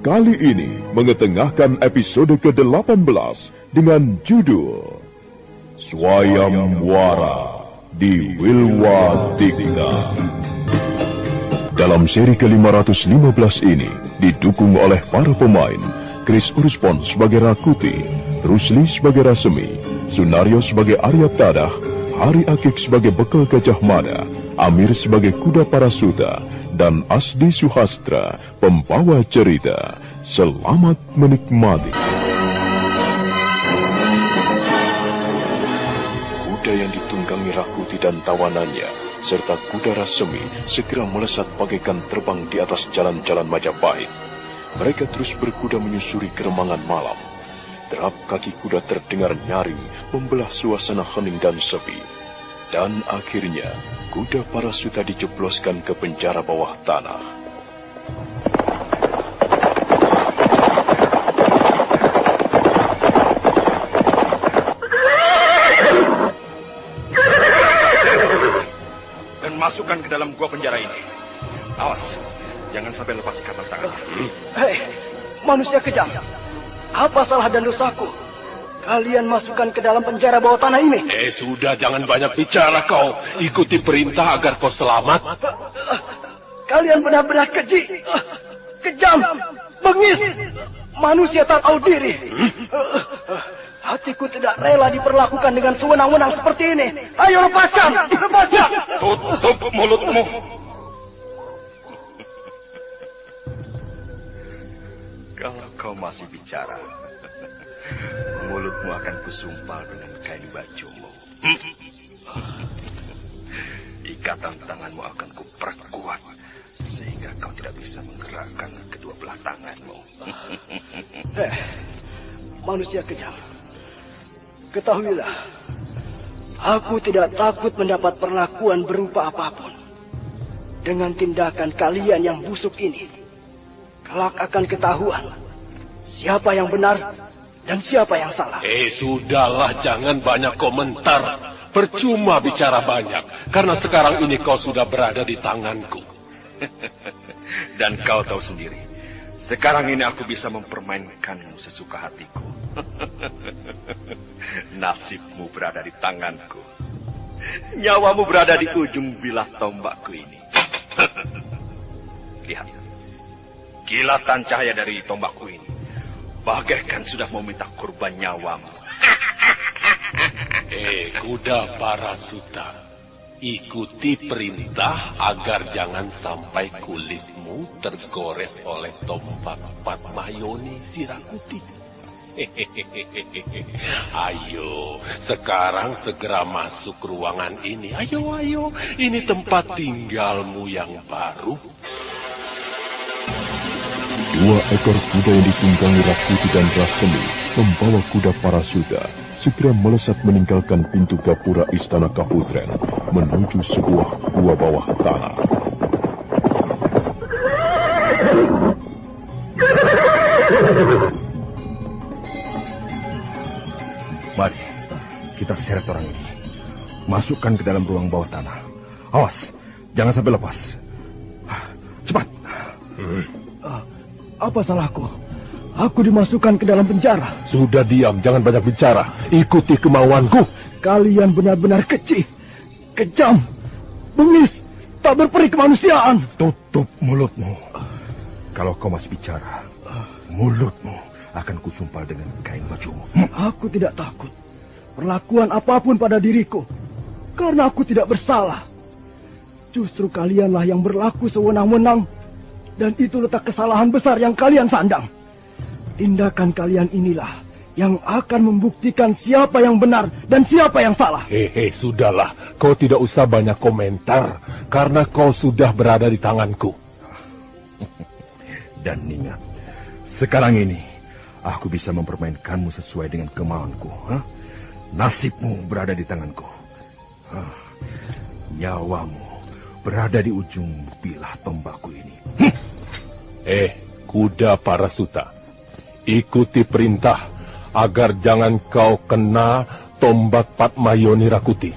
kali ini mengetengahkan episode ke-18 dengan judul Swayamwara di Wilwadigna. Dalam seri ke-515 ini didukung oleh para pemain Chris Urspon sebagai Rakuti, Rusli sebagai Rasemi, Sunario sebagai Arya Tadah, Hari Akik sebagai Bekal Gajah Mada, Amir sebagai Kuda Parasuta, dan Asdi Suhastra, pembawa cerita. Selamat menikmati. Kuda yang ditunggangi Rakuti dan tawanannya, serta kuda Rasemi, segera melesat bagaikan terbang di atas jalan-jalan Majapahit. Mereka terus berkuda menyusuri keremangan malam. Derap kaki kuda terdengar nyaring, membelah suasana hening dan sepi. Dan akhirnya, kuda Parasuta dijebloskan ke penjara bawah tanah. Dan masukkan ke dalam gua penjara ini. Awas, jangan sampai lepas ikatan tangannya. Hei, manusia kejam. Apa salah dan dosaku? Kalian masukkan ke dalam penjara bawah tanah ini. Sudah, jangan banyak bicara kau. Ikuti perintah agar kau selamat. Kalian benar-benar keji, kejam, bengis. Manusia tak tahu diri. Hatiku tidak rela diperlakukan dengan sewenang-wenang seperti ini. Ayo lepaskan, lepaskan. Tutup mulutmu. Kalau kau masih bicara, mulutmu akan kusumpal dengan kain bajumu. Ikatan tanganmu akan kuperkuat sehingga kau tidak bisa menggerakkan kedua belah tanganmu. Manusia kejam, ketahuilah, aku tidak takut mendapat perlakuan berupa apapun. Dengan tindakan kalian yang busuk ini, kelak akan ketahuan siapa yang benar dan siapa yang salah. Sudahlah, jangan banyak komentar. Percuma bicara banyak, karena sekarang ini kau sudah berada di tanganku. Dan kau tahu sendiri, sekarang ini aku bisa mempermainkanmu sesuka hatiku. Nasibmu berada di tanganku. Nyawamu berada di ujung bilah tombakku ini. Lihat, kilatan cahaya dari tombakku ini bagaikan sudah mau minta kurban nyawamu. Kuda Parasuta, ikuti perintah agar jangan sampai kulitmu tergores oleh tombak Patmayoni si Rakuti. Ayo, sekarang segera masuk ruangan ini. Ayo, ini tempat tinggalmu yang baru. Dua ekor kuda yang ditunggangi Rakuti dan Rasemi, membawa kuda Parasuta, segera melesat meninggalkan pintu gapura Istana Kaputren, menuju sebuah gua bawah tanah. Mari, kita seret orang ini. Masukkan ke dalam ruang bawah tanah. Awas, jangan sampai lepas. Cepat. Apa salahku? Aku dimasukkan ke dalam penjara. Sudah diam, jangan banyak bicara. Ikuti kemauanku. Kalian benar-benar keji, kejam, bengis, tak berperi kemanusiaan. Tutup mulutmu. Kalau kau masih bicara, mulutmu akan kusumpal dengan kain bajumu. Aku tidak takut perlakuan apapun pada diriku, karena aku tidak bersalah. Justru kalianlah yang berlaku sewenang-wenang, dan itu letak kesalahan besar yang kalian sandang. Tindakan kalian inilah yang akan membuktikan siapa yang benar dan siapa yang salah. Sudahlah, kau tidak usah banyak komentar, karena kau sudah berada di tanganku. Dan ingat, sekarang ini aku bisa mempermainkanmu sesuai dengan kemauanku. Nasibmu berada di tanganku. Nyawamu berada di ujung bilah tombakku ini. Kuda Parasuta, ikuti perintah agar jangan kau kena tombak Patmayoni Rakuti.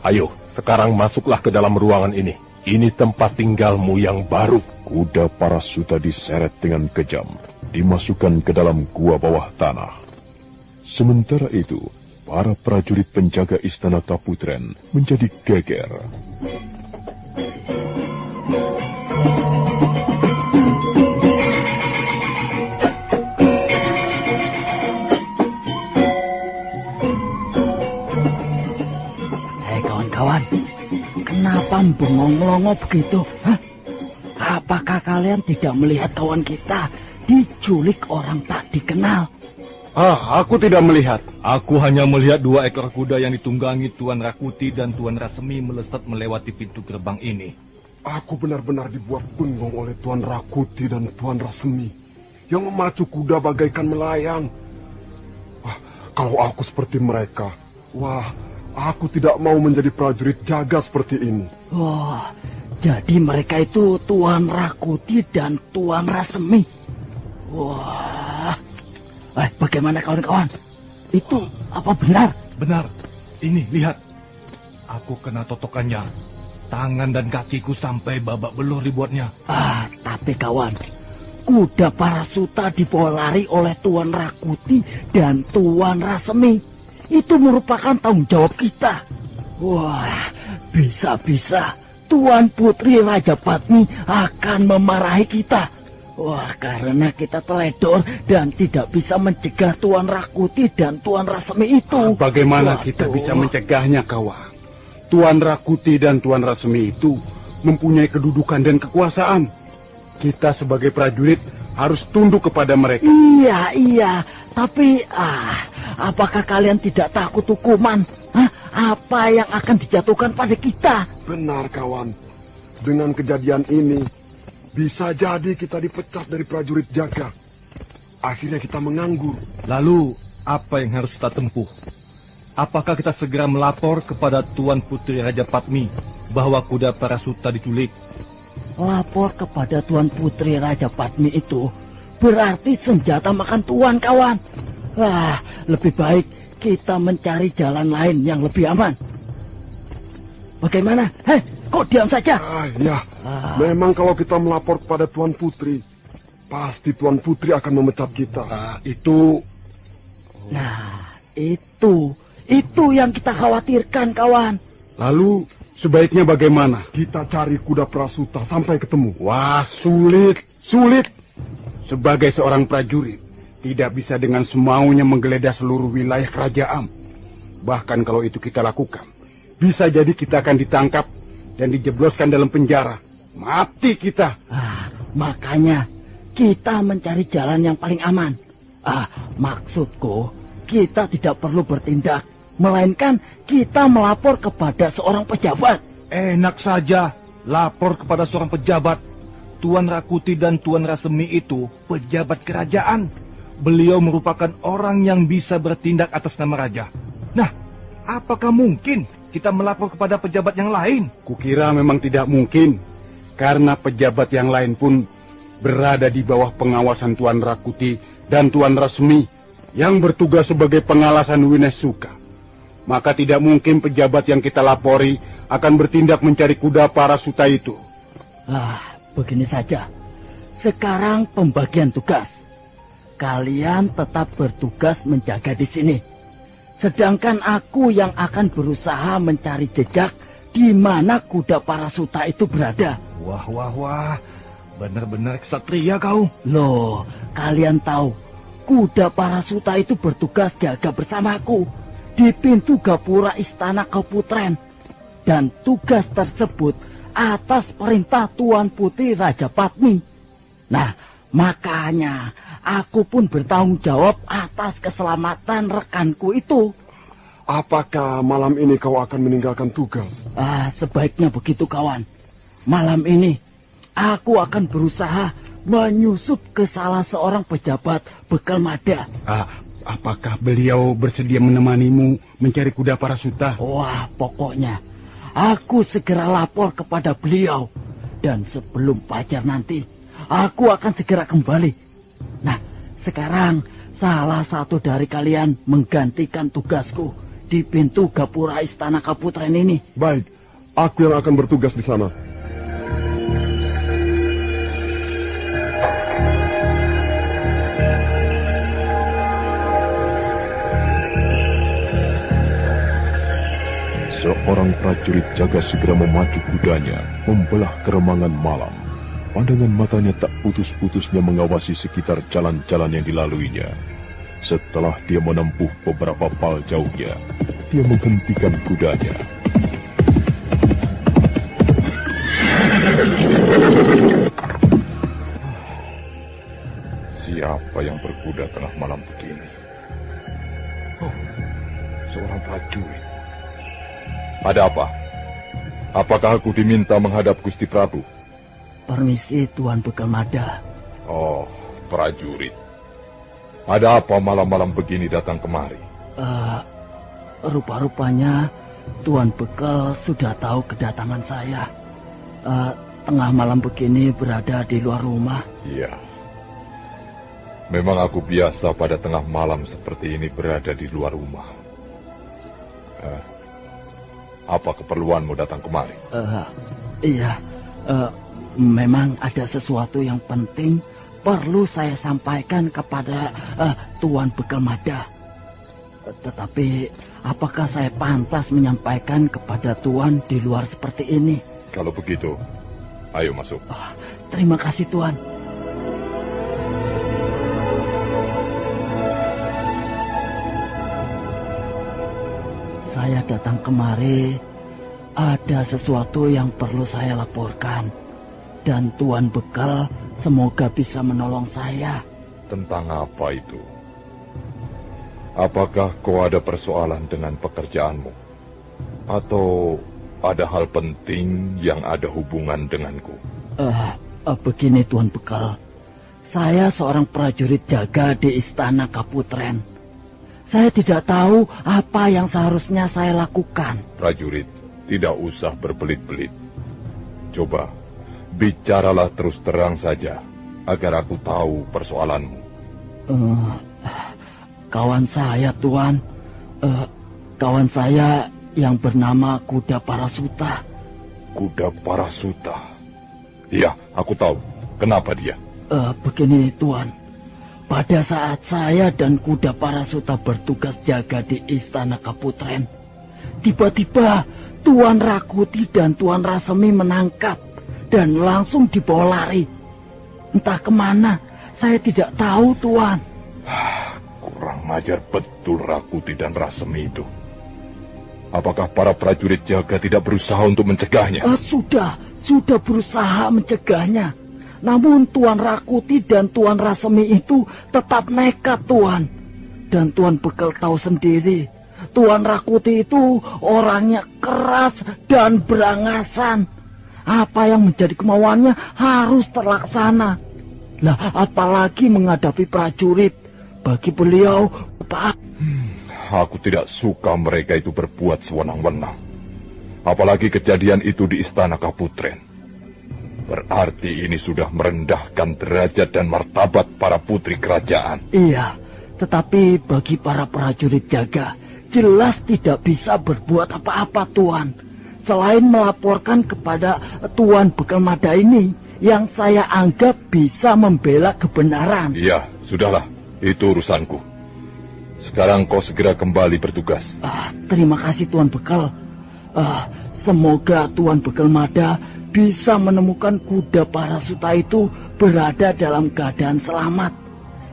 Ayo, sekarang masuklah ke dalam ruangan ini. Ini tempat tinggalmu yang baru. Kuda Parasuta diseret dengan kejam, dimasukkan ke dalam gua bawah tanah. Sementara itu, para prajurit penjaga istana Kaputren menjadi geger. Hei kawan-kawan, kenapa bengong-melongo begitu? Hah? Apakah kalian tidak melihat kawan kita diculik orang tak dikenal? Aku tidak melihat. Aku hanya melihat 2 ekor kuda yang ditunggangi Tuan Rakuti dan Tuan Rasemi melesat melewati pintu gerbang ini. Aku benar-benar dibuat bengong oleh Tuan Rakuti dan Tuan Rasemi yang memacu kuda bagaikan melayang. Kalau aku seperti mereka, aku tidak mau menjadi prajurit jaga seperti ini. Wah, jadi mereka itu Tuan Rakuti dan Tuan Rasemi. Wah, bagaimana kawan-kawan? Itu apa benar? Benar. Ini, lihat. Aku kena totokannya. Tangan dan kakiku sampai babak belur dibuatnya. Tapi kawan, kuda Parasuta dibawa lari oleh Tuan Rakuti dan Tuan Rasemi. Itu merupakan tanggung jawab kita. Wah, bisa-bisa Tuan Putri Raja Patmi akan memarahi kita. Wah, karena kita teledor dan tidak bisa mencegah Tuan Rakuti dan Tuan Rasemi itu. Bagaimana kita bisa mencegahnya, kawan? Tuan Rakuti dan Tuan Rasemi itu mempunyai kedudukan dan kekuasaan. Kita sebagai prajurit harus tunduk kepada mereka. Iya. Tapi, apakah kalian tidak takut hukuman? Apa yang akan dijatuhkan pada kita? Benar, kawan. Dengan kejadian ini, bisa jadi kita dipecat dari prajurit jaga. Akhirnya kita menganggur. Lalu, apa yang harus kita tempuh? Apakah kita segera melapor kepada Tuan Putri Raja Patmi bahwa kuda Parasuta diculik? Lapor kepada Tuan Putri Raja Patmi itu berarti senjata makan tuan, kawan. Lebih baik kita mencari jalan lain yang lebih aman. Bagaimana? Kok diam saja? Memang kalau kita melapor kepada Tuan Putri, pasti Tuan Putri akan memecat kita. Itu yang kita khawatirkan, kawan. Lalu sebaiknya bagaimana? Kita cari kuda Parasuta sampai ketemu. Sulit. Sebagai seorang prajurit, tidak bisa dengan semaunya menggeledah seluruh wilayah kerajaan. Bahkan kalau itu kita lakukan, bisa jadi kita akan ditangkap dan dijebloskan dalam penjara. Mati kita. Makanya kita mencari jalan yang paling aman. Maksudku, kita tidak perlu bertindak, melainkan kita melapor kepada seorang pejabat. Enak saja, lapor kepada seorang pejabat. Tuan Rakuti dan Tuan Rasemi itu pejabat kerajaan. Beliau merupakan orang yang bisa bertindak atas nama raja. Nah, apakah mungkin kita melapor kepada pejabat yang lain? Kukira memang tidak mungkin, karena pejabat yang lain pun berada di bawah pengawasan Tuan Rakuti dan Tuan Rasemi yang bertugas sebagai pengalasan Winesuka. Maka tidak mungkin pejabat yang kita lapori akan bertindak mencari kuda Parasuta itu. Begini saja. Sekarang pembagian tugas. Kalian tetap bertugas menjaga di sini. Sedangkan aku yang akan berusaha mencari jejak di mana kuda Parasuta itu berada. Wah. Benar-benar ksatria kau. Loh, kalian tahu, kuda Parasuta itu bertugas jaga bersamaku di pintu gapura istana Kaputren. Dan tugas tersebut atas perintah Tuan Putri Raja Patmi. Nah, makanya aku pun bertanggung jawab atas keselamatan rekanku itu. Apakah malam ini kau akan meninggalkan tugas? Sebaiknya begitu, kawan. Malam ini aku akan berusaha menyusup ke salah seorang pejabat bekal mada. Apakah beliau bersedia menemanimu mencari kuda Parasuta? Pokoknya aku segera lapor kepada beliau. Dan sebelum fajar nanti, aku akan segera kembali. Nah, sekarang salah satu dari kalian menggantikan tugasku di pintu gapura istana Kaputren ini. Baik, aku yang akan bertugas di sana. Seorang prajurit jaga segera memacu kudanya, membelah keremangan malam. Pandangan matanya tak putus-putusnya mengawasi sekitar jalan-jalan yang dilaluinya. Setelah dia menempuh beberapa pal jauhnya, dia menghentikan kudanya. Siapa yang berkuda tengah malam begini? Oh, seorang prajurit. Ada apa? Apakah aku diminta menghadap Gusti Prabu? Permisi, Tuan Bekelmada. Oh, prajurit. Ada apa malam-malam begini datang kemari? Rupa-rupanya Tuan Bekel sudah tahu kedatangan saya. Tengah malam begini berada di luar rumah. Iya. Memang aku biasa pada tengah malam seperti ini berada di luar rumah. Apa keperluanmu datang kemari? Iya. Memang ada sesuatu yang penting perlu saya sampaikan kepada Tuan Bekelmada. Tetapi apakah saya pantas menyampaikan kepada Tuan di luar seperti ini? Kalau begitu, ayo masuk. Terima kasih, Tuan. Saya datang kemari, ada sesuatu yang perlu saya laporkan. Dan Tuan Bekel semoga bisa menolong saya. Tentang apa itu? Apakah kau ada persoalan dengan pekerjaanmu? Atau ada hal penting yang ada hubungan denganku? Begini, Tuan Bekel. Saya seorang prajurit jaga di Istana Kaputren. Saya tidak tahu apa yang seharusnya saya lakukan. Prajurit, tidak usah berbelit-belit. Coba, bicaralah terus terang saja, agar aku tahu persoalanmu. Kawan saya, Tuan. Kawan saya yang bernama Kuda Parasuta. Kuda Parasuta? Iya, aku tahu. Kenapa dia? Begini, Tuan. Pada saat saya dan Kuda Parasuta bertugas jaga di Istana Kaputren, tiba-tiba Tuan Rakuti dan Tuan Rasemi menangkap dan langsung dibawa lari. Entah kemana, saya tidak tahu, Tuan. Kurang ajar betul Rakuti dan Rasemi itu. Apakah para prajurit jaga tidak berusaha untuk mencegahnya? Sudah berusaha mencegahnya. Namun Tuan Rakuti dan Tuan Rasemi itu tetap nekat, Tuan. Dan Tuan Bekel tahu sendiri, Tuan Rakuti itu orangnya keras dan berangasan. Apa yang menjadi kemauannya harus terlaksana. Lah, apalagi menghadapi prajurit. Bagi beliau, Pak. Aku tidak suka mereka itu berbuat sewenang-wenang. Apalagi kejadian itu di Istana Kaputren. Berarti ini sudah merendahkan derajat dan martabat para putri kerajaan. Iya, tetapi bagi para prajurit jaga, jelas tidak bisa berbuat apa-apa, Tuan. Selain melaporkan kepada Tuan Bekelmada ini, yang saya anggap bisa membela kebenaran. Iya, sudahlah. Itu urusanku. Sekarang kau segera kembali bertugas. Terima kasih, Tuan Bekel. Semoga Tuan Bekelmada bisa menemukan Kuda Parasuta itu berada dalam keadaan selamat.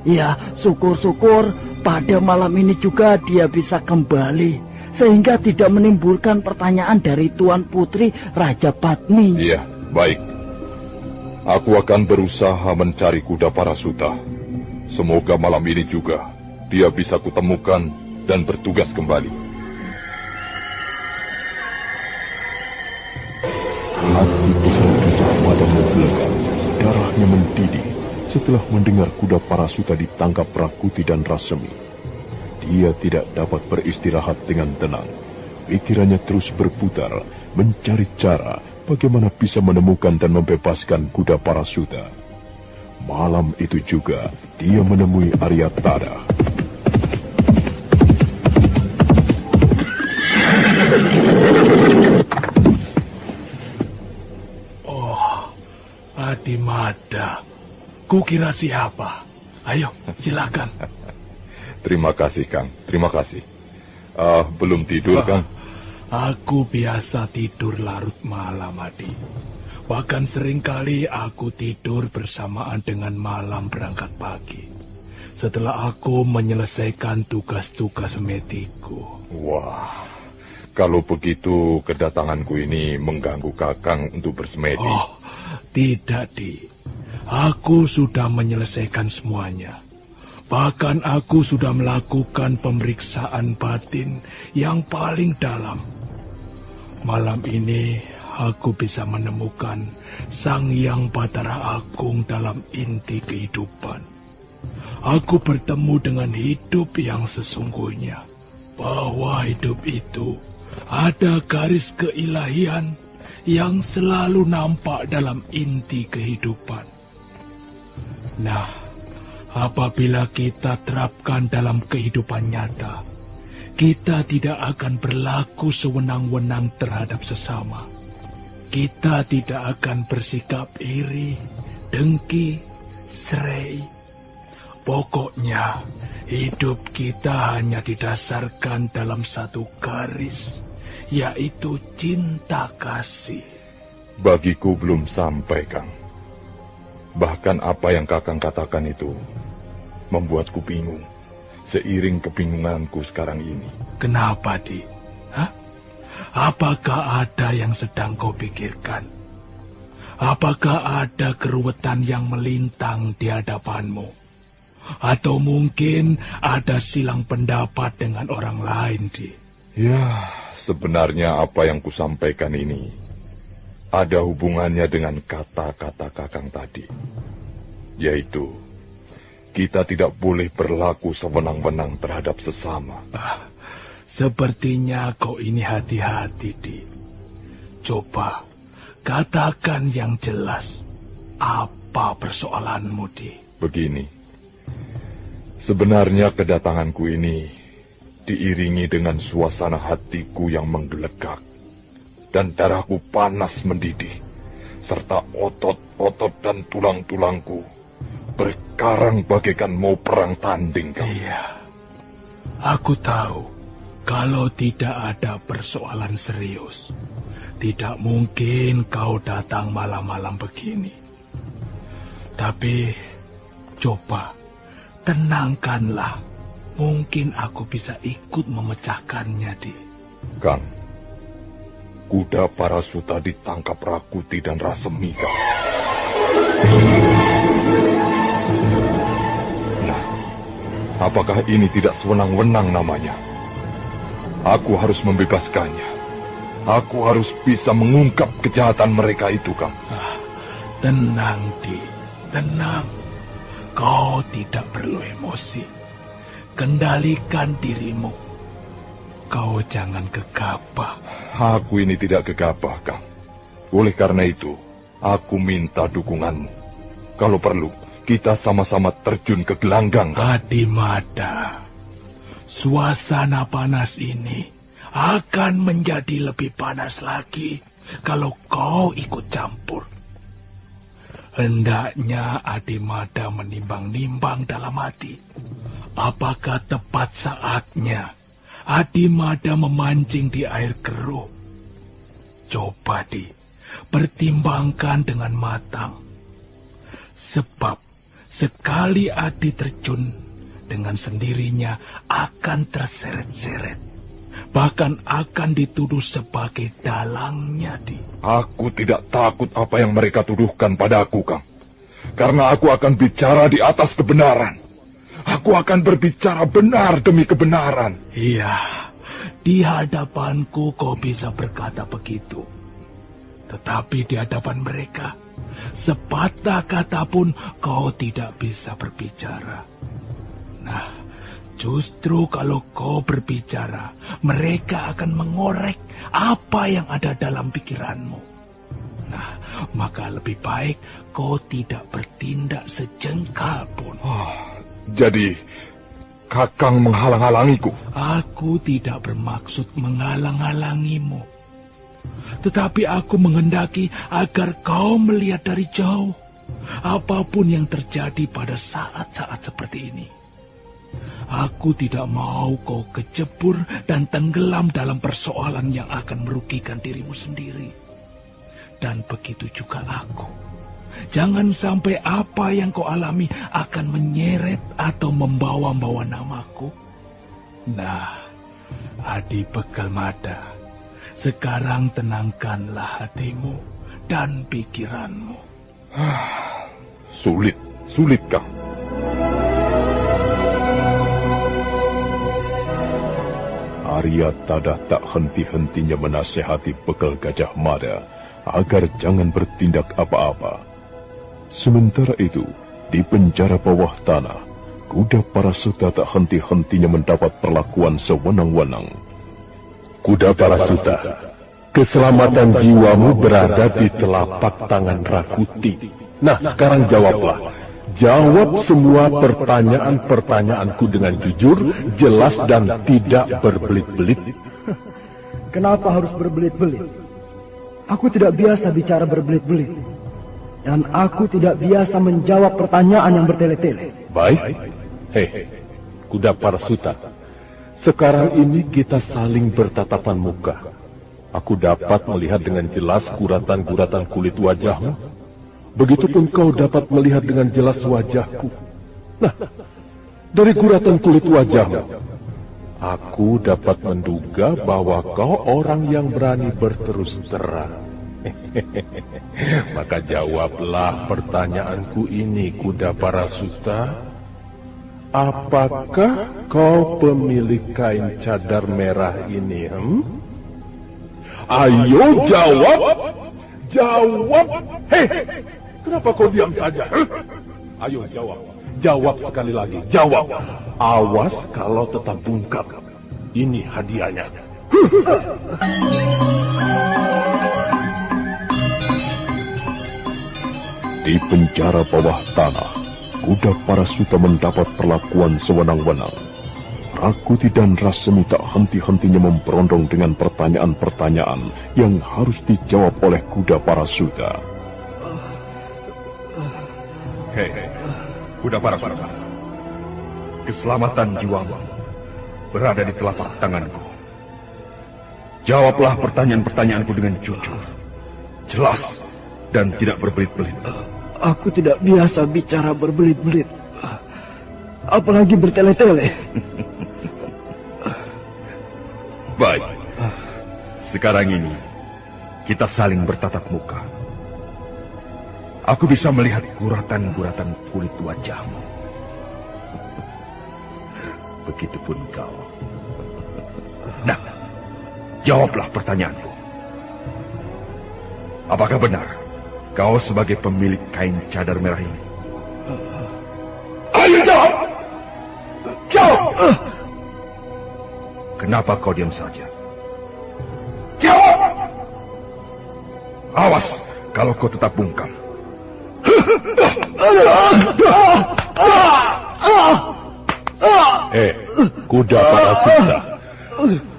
Ya, syukur-syukur pada malam ini juga dia bisa kembali, sehingga tidak menimbulkan pertanyaan dari Tuan Putri Raja Padmi. Iya, baik. Aku akan berusaha mencari Kuda Parasuta. Semoga malam ini juga dia bisa kutemukan dan bertugas kembali. Hati Raja Padmi melekat, darahnya mendidih setelah mendengar Kuda Parasuta ditangkap Rakuti dan Rasemi. Dia tidak dapat beristirahat dengan tenang. Pikirannya terus berputar, mencari cara bagaimana bisa menemukan dan membebaskan Kuda Parasuta. Malam itu juga, dia menemui Aryatada. Adimada, kukira siapa? Ayo, silakan. Terima kasih, Kang. Terima kasih. Belum tidur, Kang? Aku biasa tidur larut malam, Adi. Bahkan seringkali aku tidur bersamaan dengan malam berangkat pagi. Setelah aku menyelesaikan tugas-tugas semediku. Wah, kalau begitu kedatanganku ini mengganggu Kakang untuk bersemedi. Oh, tidak, Di. Aku sudah menyelesaikan semuanya. Bahkan aku sudah melakukan pemeriksaan batin yang paling dalam. Malam ini aku bisa menemukan Sang Hyang Bathara Agung dalam inti kehidupan. Aku bertemu dengan hidup yang sesungguhnya. Bahwa hidup itu ada garis keilahian yang selalu nampak dalam inti kehidupan. Nah, apabila kita terapkan dalam kehidupan nyata, kita tidak akan berlaku sewenang-wenang terhadap sesama. Kita tidak akan bersikap iri, dengki, serai. Pokoknya, hidup kita hanya didasarkan dalam satu garis, yaitu cinta kasih. Bagiku belum sampai, Kang. Bahkan apa yang Kakang katakan itu membuatku bingung, seiring kebingunganku sekarang ini. Kenapa, Di? Hah? Apakah ada yang sedang kau pikirkan? Apakah ada keruwetan yang melintang di hadapanmu? Atau mungkin ada silang pendapat dengan orang lain, Di? Ya, sebenarnya apa yang kusampaikan ini ada hubungannya dengan kata-kata Kakang tadi. Yaitu, kita tidak boleh berlaku sewenang-wenang terhadap sesama. Sepertinya kau ini hati-hati, Di. Coba, katakan yang jelas. Apa persoalanmu, Di? Begini, sebenarnya kedatanganku ini diiringi dengan suasana hatiku yang menggelegak. Dan darahku panas mendidih, serta otot-otot dan tulang-tulangku berkarang bagaikan mau perang tanding. Iya, aku tahu kalau tidak ada persoalan serius, tidak mungkin kau datang malam-malam begini. Tapi coba tenangkanlah, mungkin aku bisa ikut memecahkannya, Di. Kang, kuda Parasuta ditangkap Rakuti dan Rasemi, Kang. Nah, apakah ini tidak sewenang-wenang namanya? Aku harus membebaskannya. Aku harus bisa mengungkap kejahatan mereka itu, Kang. Tenang, Di. Tenang. Kau tidak perlu emosi. Kendalikan dirimu. Kau jangan gegabah. Aku ini tidak gegabah, Kang. Oleh karena itu, aku minta dukunganmu. Kalau perlu, kita sama-sama terjun ke gelanggang. Adimada, suasana panas ini akan menjadi lebih panas lagi kalau kau ikut campur. Hendaknya Adimada menimbang-nimbang dalam hati. Apakah tepat saatnya Adimada memancing di air keruh? Coba, Di, pertimbangkan dengan matang. Sebab sekali Adi terjun, dengan sendirinya akan terseret-seret. Bahkan akan dituduh sebagai dalangnya, Di. Aku tidak takut apa yang mereka tuduhkan padaku, Kang. Karena aku akan bicara di atas kebenaran. Aku akan berbicara benar demi kebenaran. Iya, di hadapanku kau bisa berkata begitu. Tetapi di hadapan mereka, sepatah kata pun kau tidak bisa berbicara. Nah, justru kalau kau berbicara, mereka akan mengorek apa yang ada dalam pikiranmu. Nah, maka lebih baik kau tidak bertindak sejengkal pun. Jadi, Kakang menghalang-halangiku? Aku tidak bermaksud menghalang-halangimu. Tetapi aku menghendaki agar kau melihat dari jauh apapun yang terjadi pada saat-saat seperti ini. Aku tidak mau kau kecebur dan tenggelam dalam persoalan yang akan merugikan dirimu sendiri. Dan begitu juga aku. Jangan sampai apa yang kau alami akan menyeret atau membawa-bawa namaku. Nah, Adi Pegalmada, sekarang tenangkanlah hatimu dan pikiranmu. Sulit, Kang. Arya Tada tak henti-hentinya menasehati Bekal Gajah Mada agar jangan bertindak apa-apa. Sementara itu, di penjara bawah tanah, Kuda Parasuta tak henti-hentinya mendapat perlakuan sewenang-wenang. Kuda Parasuta, keselamatan jiwamu berada di telapak tangan Rakuti. Nah, sekarang jawablah. Jawab semua pertanyaan-pertanyaanku dengan jujur, jelas, dan tidak berbelit-belit. Kenapa harus berbelit-belit? Aku tidak biasa bicara berbelit-belit. Dan aku tidak biasa menjawab pertanyaan yang bertele-tele. Baik. Hei, Kuda Parasuta. Sekarang ini kita saling bertatapan muka. Aku dapat melihat dengan jelas guratan-guratan kulit wajahmu. Begitupun kau dapat melihat dengan jelas wajahku. Nah, dari guratan kulit wajahmu, aku dapat menduga bahwa kau orang yang berani berterus terang. Maka jawablah pertanyaanku ini, Kuda Parasuta. Apakah kau pemilik kain cadar merah ini? Ayo jawab! Jawab! Hei! Kenapa kau diam saja? Ayo jawab. Jawab sekali lagi. Jawab. Awas kalau tetap bungkam. Ini hadiahnya. Di penjara bawah tanah, Kuda Parasuta mendapat perlakuan sewenang-wenang. Rakuti dan Rasemi tak henti-hentinya memberondong dengan pertanyaan-pertanyaan yang harus dijawab oleh Kuda Parasuta. Hei, Kuda Parasuta. Keselamatan jiwamu berada di telapak tanganku. Jawablah pertanyaan-pertanyaanku dengan jujur, jelas, dan tidak berbelit-belit. Aku tidak biasa bicara berbelit-belit. Apalagi bertele-tele. Baik. Sekarang ini, kita saling bertatap muka. Aku bisa melihat guratan-guratan kulit wajahmu. Begitupun kau. Nah, jawablah pertanyaanku. Apakah benar kau sebagai pemilik kain cadar merah ini? Ayo jawab! Jawab! Kenapa kau diam saja? Jawab! Awas kalau kau tetap bungkam. Kuda Parasuta.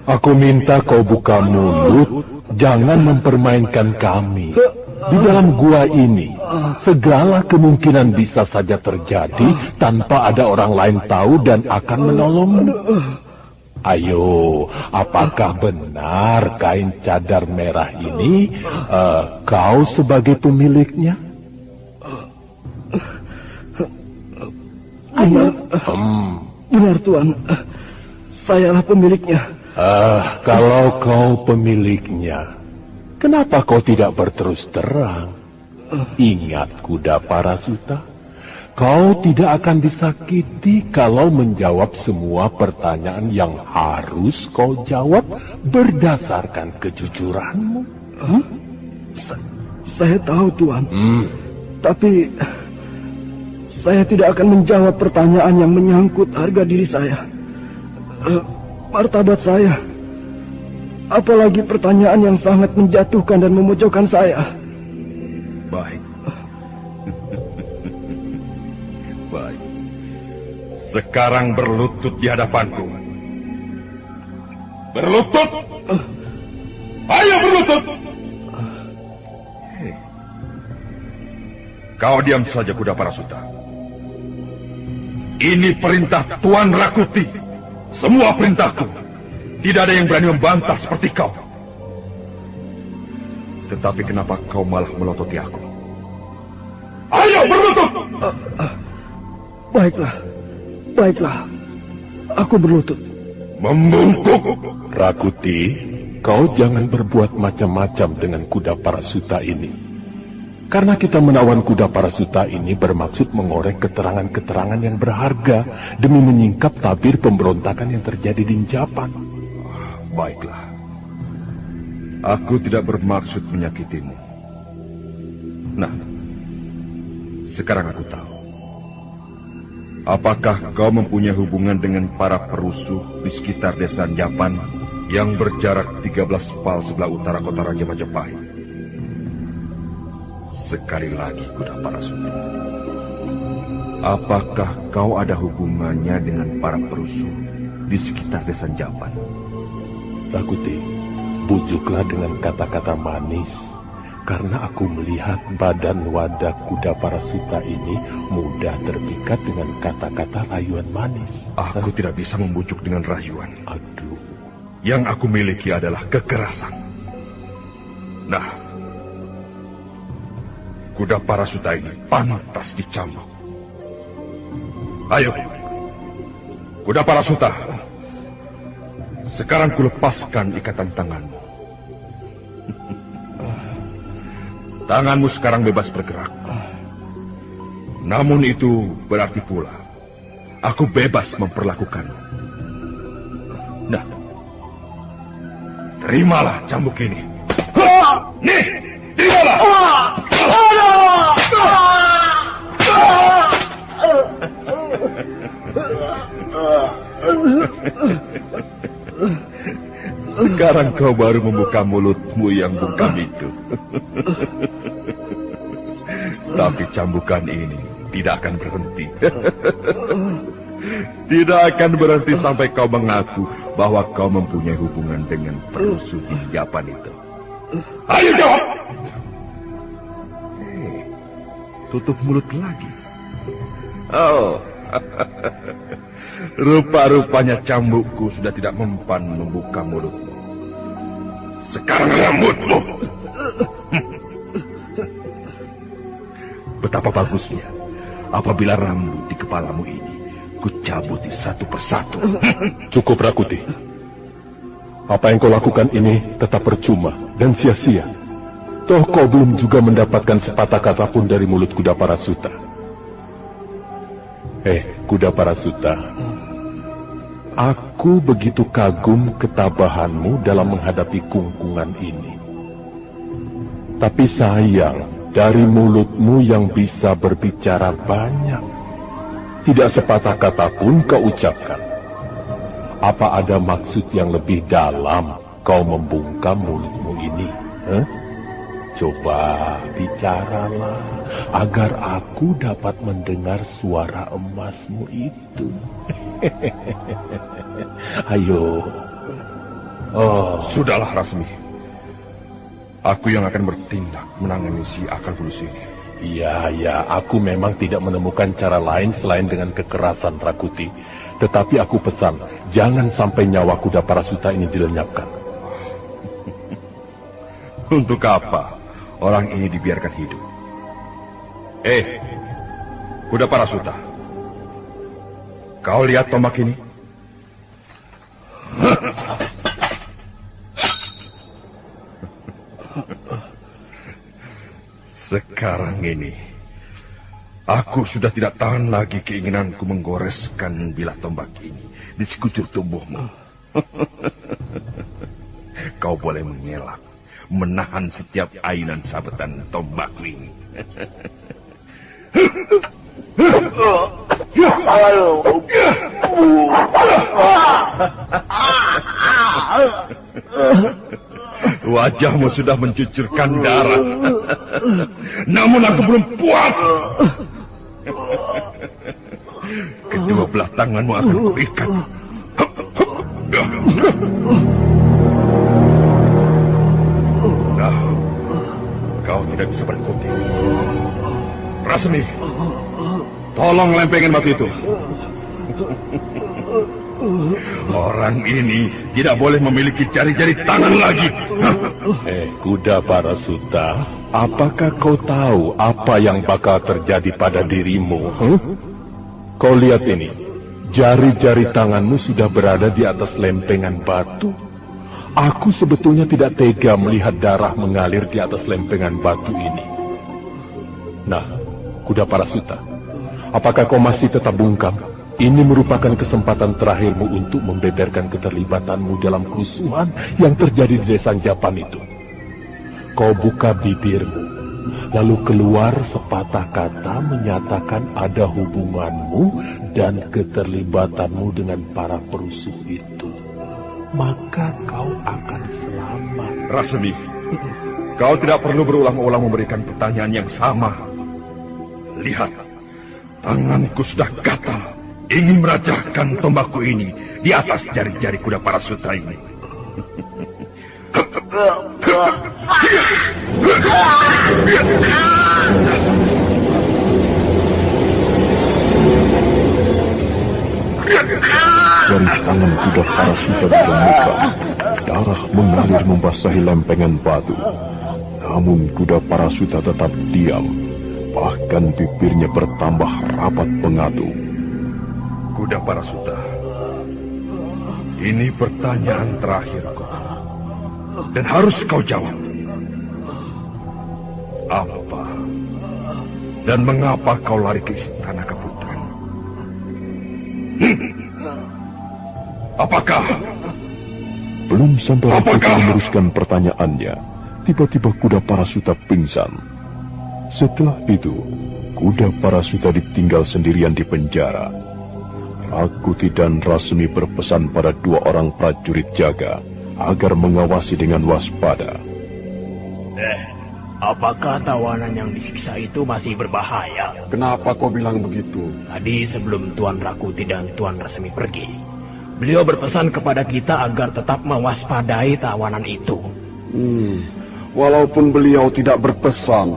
Aku minta kau buka mulut, jangan mempermainkan kami. Di dalam gua ini, segala kemungkinan bisa saja terjadi tanpa ada orang lain tahu dan akan menolongmu. Ayo, apakah benar kain cadar merah ini kau sebagai pemiliknya? Benar, Tuan. Sayalah pemiliknya. Kalau kau pemiliknya, kenapa kau tidak berterus terang? Ingat, Kuda Parasuta, kau tidak akan disakiti kalau menjawab semua pertanyaan yang harus kau jawab berdasarkan kejujuranmu. Saya tahu, Tuan. Tapi saya tidak akan menjawab pertanyaan yang menyangkut harga diri saya, martabat saya, apalagi pertanyaan yang sangat menjatuhkan dan memojokkan saya. Baik. Baik. Sekarang berlutut di hadapanku. Berlutut! Ayo berlutut! Kau diam saja, Kuda Parasuta. Ini perintah Tuan Rakuti. Semua perintahku. Tidak ada yang berani membantah seperti kau. Tetapi kenapa kau malah melototi aku? Ayo berlutut! Baiklah. Aku berlutut. Membungkuk! Rakuti, kau jangan berbuat macam-macam dengan kuda Parasuta ini. Karena kita menawan kuda Parasuta ini bermaksud mengorek keterangan-keterangan yang berharga demi menyingkap tabir pemberontakan yang terjadi di Japan. Baiklah. Aku tidak bermaksud menyakitimu. Nah, sekarang aku tahu. Apakah kau mempunyai hubungan dengan para perusuh di sekitar desa Japan yang berjarak 13 pal sebelah utara kota Raja Majapahit? Sekali lagi, kuda Parasuta. Apakah kau ada hubungannya dengan para perusuh di sekitar desa Japan? Rakuti, bujuklah dengan kata-kata manis. Karena aku melihat badan wadah kuda Parasuta ini mudah terpikat dengan kata-kata rayuan manis. Aku tidak bisa membujuk dengan rayuan. Aduh. Yang aku miliki adalah kekerasan. Nah, kuda Parasuta ini pantas dicambuk. Ayo, kuda Parasuta. Sekarang kulepaskan ikatan tanganmu. Tanganmu sekarang bebas bergerak. Namun itu berarti pula aku bebas memperlakukanmu. Nah, terimalah cambuk ini. Nih, terimalah. Sekarang kau baru membuka mulutmu yang bungkam itu. Tapi cambukan ini tidak akan berhenti. Tidak akan berhenti sampai kau mengaku bahwa kau mempunyai hubungan dengan perusuh di Japan itu. Ayo jawab! Tutup mulut lagi. Oh, rupa-rupanya cambukku sudah tidak mempan membuka mulutmu. Sekarang rambutmu. Betapa bagusnya apabila rambut di kepalamu ini kucabuti satu persatu. Cukup, Rakuti. Apa yang kau lakukan ini tetap percuma dan sia-sia. Toh kau belum juga mendapatkan sepatah kata pun dari mulut kuda Parasuta. Kuda Parasuta, aku begitu kagum ketabahanmu dalam menghadapi kungkungan ini. Tapi sayang, dari mulutmu yang bisa berbicara banyak, tidak sepatah kata pun kau ucapkan. Apa ada maksud yang lebih dalam kau membungkam mulutmu ini? Coba bicaralah, agar aku dapat mendengar suara emasmu itu. Ayo. Oh, sudahlah, Rasmi. Aku yang akan bertindak menangani si akal bulus ini. Iya, aku memang tidak menemukan cara lain selain dengan kekerasan, Rakuti. Tetapi aku pesan, jangan sampai nyawa kuda Parasuta ini dilenyapkan. Untuk apa orang ini dibiarkan hidup? Kuda Parasuta, kau lihat tombak ini? Sekarang ini, aku sudah tidak tahan lagi keinginanku menggoreskan bilah tombak ini di sekujur tubuhmu. Kau boleh mengelak, menahan setiap ayunan sabetan tombak ini. Wajahmu sudah mencucurkan darah. Namun aku belum puas. Kedua belah tanganmu akan kuikat. Nah, kau tidak bisa berkutik. Rasmi, Tolong lempengan batu itu. Orang ini tidak boleh memiliki jari-jari tangan lagi. Kuda Parasuta, apakah kau tahu apa yang bakal terjadi pada dirimu? Kau lihat ini, jari-jari tanganmu sudah berada di atas lempengan batu. Aku sebetulnya tidak tega melihat darah mengalir di atas lempengan batu ini. Nah, Kuda Parasuta, apakah kau masih tetap bungkam? Ini merupakan kesempatan terakhirmu untuk membeberkan keterlibatanmu dalam kerusuhan yang terjadi di desa Japan itu. Kau buka bibirmu, lalu keluar sepatah kata menyatakan ada hubunganmu dan keterlibatanmu dengan para perusuh itu. Maka kau akan selamat. Rasmi, kau tidak perlu berulang-ulang memberikan pertanyaan yang sama. Lihat, tanganku sudah gatal. Ingin merajahkan tombakku ini di atas jari-jari Kuda Parasuta ini. Dari tangan Kuda Parasuta ditemukan, darah mengalir membasahi lempengan batu. Namun Kuda Parasuta tetap diam, bahkan bibirnya bertambah rapat mengatu. Kuda Parasuta, ini pertanyaan terakhirku, dan harus kau jawab. Apa dan mengapa kau lari ke istana Kaputren? Apakah? Belum sampai Rakuti meneruskan pertanyaannya, tiba-tiba Kuda Parasuta pingsan. Setelah itu, Kuda Parasuta ditinggal sendirian di penjara. Rakuti dan Rasmi berpesan pada dua orang prajurit jaga agar mengawasi dengan waspada. Apakah tawanan yang disiksa itu masih berbahaya? Kenapa kau bilang begitu? Tadi sebelum Tuan Rakuti dan Tuan Rasmi pergi, beliau berpesan kepada kita agar tetap mewaspadai tawanan itu. Walaupun beliau tidak berpesan,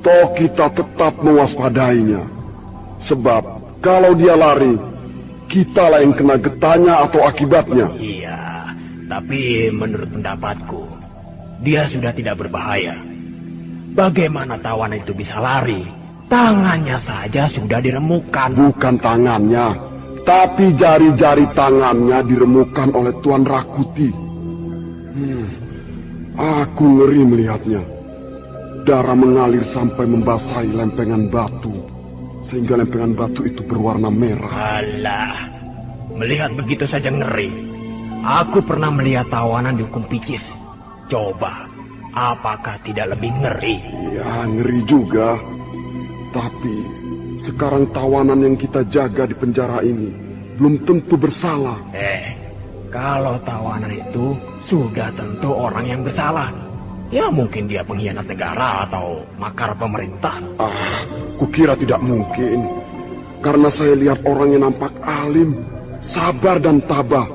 toh kita tetap mewaspadainya. Sebab kalau dia lari, kitalah yang kena getahnya atau akibatnya. Iya, tapi menurut pendapatku, dia sudah tidak berbahaya. Bagaimana tawanan itu bisa lari? Tangannya saja sudah diremukkan. Bukan tangannya, tapi jari-jari tangannya diremukkan oleh Tuan Rakuti. Aku ngeri melihatnya. Darah mengalir sampai membasahi lempengan batu, sehingga lempengan batu itu berwarna merah. Alah, melihat begitu saja ngeri. Aku pernah melihat tawanan dihukum picis. Coba, apakah tidak lebih ngeri? Ya, ngeri juga. Tapi sekarang tawanan yang kita jaga di penjara ini belum tentu bersalah. Kalau tawanan itu sudah tentu orang yang bersalah. Ya mungkin dia pengkhianat negara atau makar pemerintah. Kukira tidak mungkin. Karena saya lihat orangnya nampak alim, sabar dan tabah.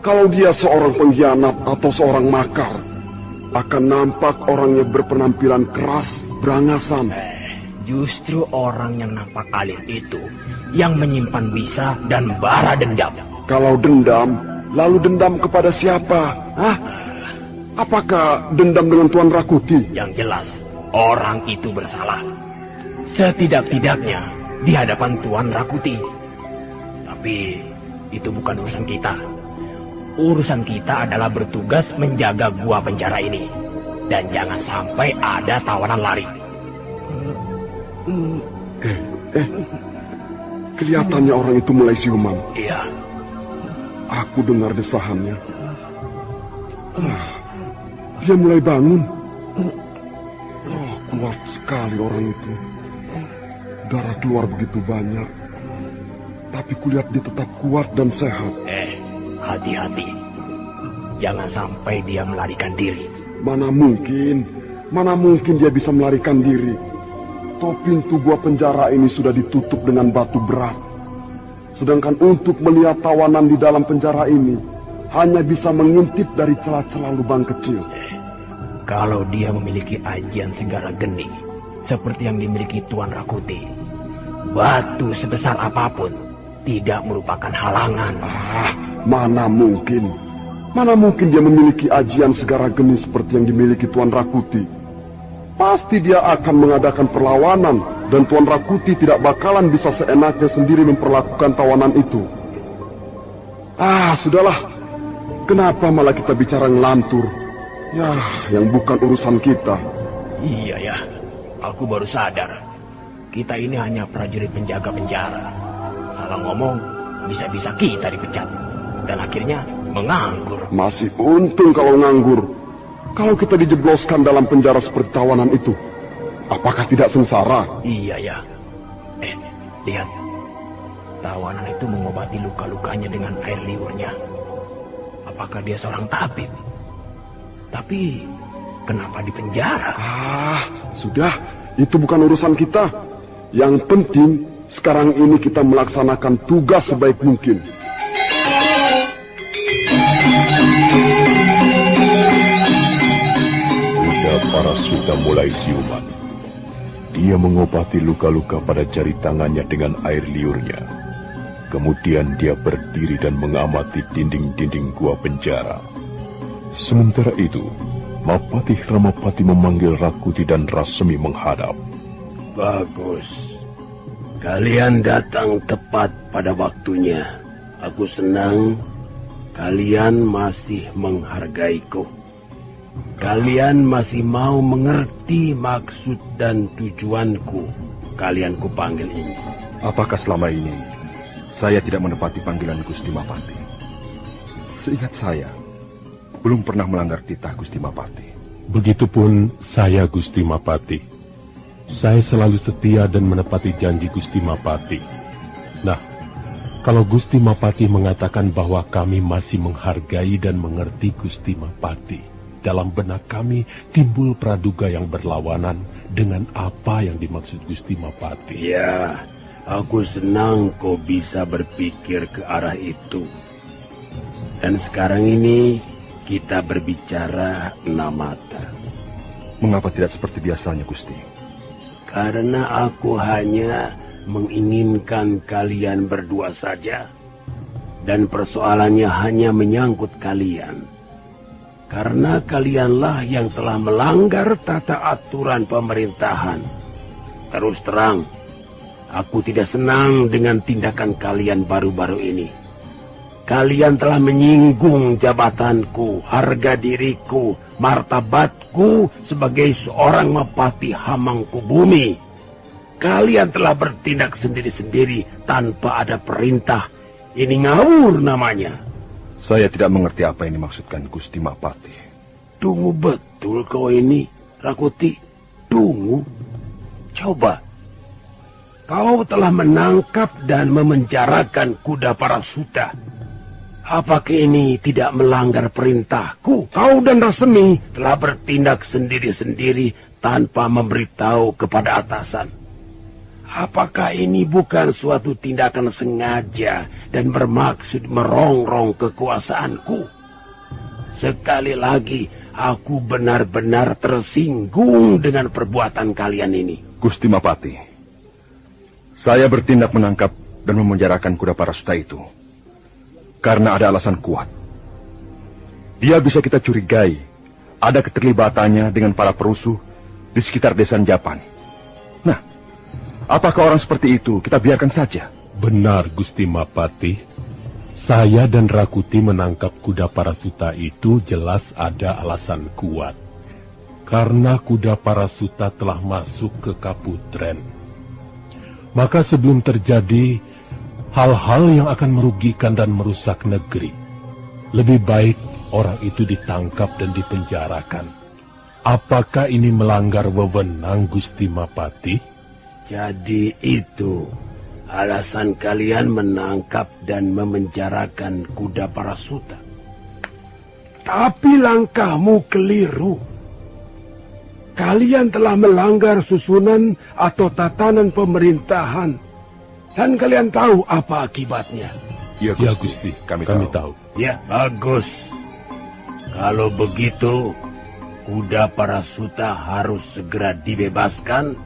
Kalau dia seorang pengkhianat atau seorang makar, akan nampak orangnya berpenampilan keras, berangasan. Justru orang yang nampak alim itu yang menyimpan wisa dan bara dendam. Kalau dendam, lalu dendam kepada siapa? Apakah dendam dengan Tuan Rakuti? Yang jelas, orang itu bersalah. Setidak-tidaknya di hadapan Tuan Rakuti. Tapi itu bukan urusan kita. Urusan kita adalah bertugas menjaga gua penjara ini. Dan jangan sampai ada tawanan lari. Kelihatannya orang itu mulai siuman. Iya. Aku dengar desahannya. Dia mulai bangun. Kuat sekali orang itu. Darah keluar begitu banyak. Tapi kulihat dia tetap kuat dan sehat. Hati-hati. Jangan sampai dia melarikan diri. Mana mungkin dia bisa melarikan diri. Toh pintu gua penjara ini sudah ditutup dengan batu berat. Sedangkan untuk melihat tawanan di dalam penjara ini, hanya bisa mengintip dari celah-celah lubang kecil. Kalau dia memiliki ajian segala geni, seperti yang dimiliki Tuan Rakuti, Batu sebesar apapun tidak merupakan halangan. Mana mungkin? Mana mungkin dia memiliki ajian segara geni seperti yang dimiliki Tuan Rakuti? Pasti dia akan mengadakan perlawanan, dan Tuan Rakuti tidak bakalan bisa seenaknya sendiri memperlakukan tawanan itu. Sudahlah. Kenapa malah kita bicara ngelantur? Ya, yang bukan urusan kita. Iya ya, aku baru sadar. Kita ini hanya prajurit penjaga penjara. Salah ngomong, bisa-bisa kita dipecat. Dan akhirnya menganggur. Masih untung kalau nganggur. Kalau kita dijebloskan dalam penjara seperti tawanan itu, apakah tidak sengsara? Iya ya. Lihat. Tawanan itu mengobati luka-lukanya dengan air liurnya. Apakah dia seorang tabib? Tapi kenapa di penjara? Sudah, itu bukan urusan kita. Yang penting sekarang ini kita melaksanakan tugas sebaik mungkin. Kuda Parasuta mulai siuman. Dia mengobati luka-luka pada jari tangannya dengan air liurnya. Kemudian dia berdiri dan mengamati dinding-dinding gua penjara. Sementara itu, Mapatih Ramapati memanggil Rakuti dan Rasemi menghadap. Bagus. Kalian datang tepat pada waktunya. Aku senang kalian masih menghargaiku. Kalian masih mau mengerti maksud dan tujuanku. Kalian kupanggil ini. Apakah selama ini saya tidak menepati panggilan Gusti Mapati? Seingat saya, belum pernah melanggar titah Gusti Mapati. Begitupun saya, Gusti Mapati. Saya selalu setia dan menepati janji Gusti Mapati. Nah, kalau Gusti Mapati mengatakan bahwa kami masih menghargai dan mengerti Gusti Mapati, dalam benak kami timbul praduga yang berlawanan dengan apa yang dimaksud Gusti Mapati. Ya, aku senang kau bisa berpikir ke arah itu. Dan sekarang ini kita berbicara enam mata. Mengapa tidak seperti biasanya, Gusti? Karena aku hanya menginginkan kalian berdua saja. Dan persoalannya hanya menyangkut kalian. Karena kalianlah yang telah melanggar tata aturan pemerintahan. Terus terang, aku tidak senang dengan tindakan kalian baru-baru ini. Kalian telah menyinggung jabatanku, harga diriku, martabatku sebagai seorang Mapati Hamangkubumi. Kalian telah bertindak sendiri-sendiri tanpa ada perintah. Ini ngawur namanya. Saya tidak mengerti apa yang dimaksudkan Gusti Mapati. Tunggu betul kau ini, Rakuti. Tunggu. Coba. Kau telah menangkap dan memenjarakan kuda Parasuta. Apakah ini tidak melanggar perintahku? Kau dan Rasemi telah bertindak sendiri-sendiri tanpa memberitahu kepada atasan. Apakah ini bukan suatu tindakan sengaja dan bermaksud merongrong kekuasaanku? Sekali lagi, aku benar-benar tersinggung dengan perbuatan kalian ini. Gusti Mapati, saya bertindak menangkap dan memenjarakan kuda Parasuta itu karena ada alasan kuat. Dia bisa kita curigai ada keterlibatannya dengan para perusuh di sekitar desa Japan. Nah, apakah orang seperti itu kita biarkan saja? Benar, Gusti Mapati. Saya dan Rakuti menangkap kuda Parasuta itu jelas ada alasan kuat. Karena kuda Parasuta telah masuk ke Kaputren. Maka sebelum terjadi hal-hal yang akan merugikan dan merusak negeri, lebih baik orang itu ditangkap dan dipenjarakan. Apakah ini melanggar wewenang Gusti Mapati? Jadi itu alasan kalian menangkap dan memenjarakan kuda Parasuta. Tapi langkahmu keliru. Kalian telah melanggar susunan atau tatanan pemerintahan. Dan kalian tahu apa akibatnya. Ya, Gusti. Ya, Gusti. Kami tahu. Ya, bagus. Kalau begitu, kuda Parasuta harus segera dibebaskan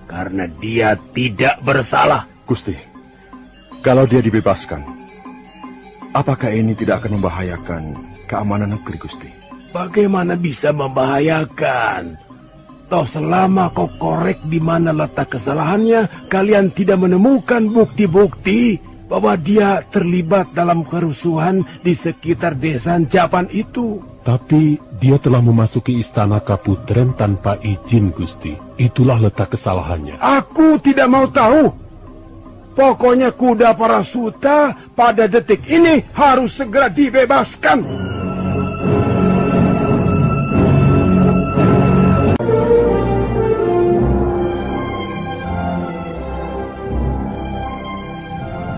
karena dia tidak bersalah. Gusti, kalau dia dibebaskan, apakah ini tidak akan membahayakan keamanan negeri, Gusti? Bagaimana bisa membahayakan? Toh selama kau korek di mana letak kesalahannya, kalian tidak menemukan bukti-bukti bahwa dia terlibat dalam kerusuhan di sekitar desa Japan itu. Tapi dia telah memasuki istana Kaputren tanpa izin, Gusti. Itulah letak kesalahannya. Aku tidak mau tahu. Pokoknya kuda Parasuta pada detik ini harus segera dibebaskan.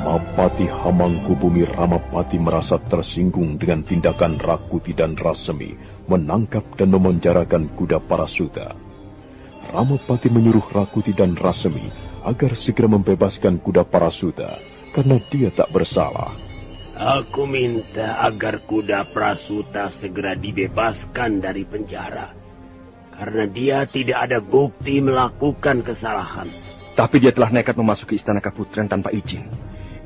Mapati Hamangkubumi Ramapati merasa tersinggung dengan tindakan Rakuti dan Rasemi menangkap dan memenjarakan kuda Parasuta. Ramapati menyuruh Rakuti dan Rasemi agar segera membebaskan kuda Parasuta karena dia tak bersalah. Aku minta agar kuda Parasuta segera dibebaskan dari penjara karena dia tidak ada bukti melakukan kesalahan. Tapi dia telah nekat memasuki istana Kaputren tanpa izin.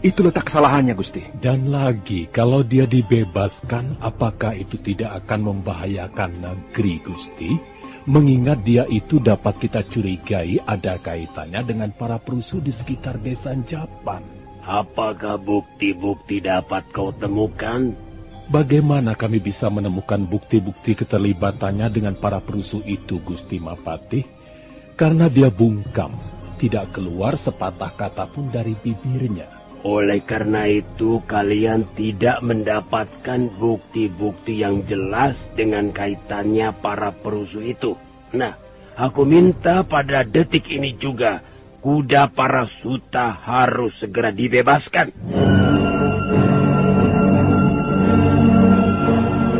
Itu letak kesalahannya, Gusti. Dan lagi, kalau dia dibebaskan, apakah itu tidak akan membahayakan negeri, Gusti? Mengingat dia itu dapat kita curigai ada kaitannya dengan para perusuh di sekitar desa Japan. Apakah bukti-bukti dapat kau temukan? Bagaimana kami bisa menemukan bukti-bukti keterlibatannya dengan para perusuh itu, Gusti Mapati? Karena dia bungkam, tidak keluar sepatah kata pun dari bibirnya. Oleh karena itu, kalian tidak mendapatkan bukti-bukti yang jelas dengan kaitannya para perusuh itu. Nah, aku minta pada detik ini juga, kuda Parasuta harus segera dibebaskan.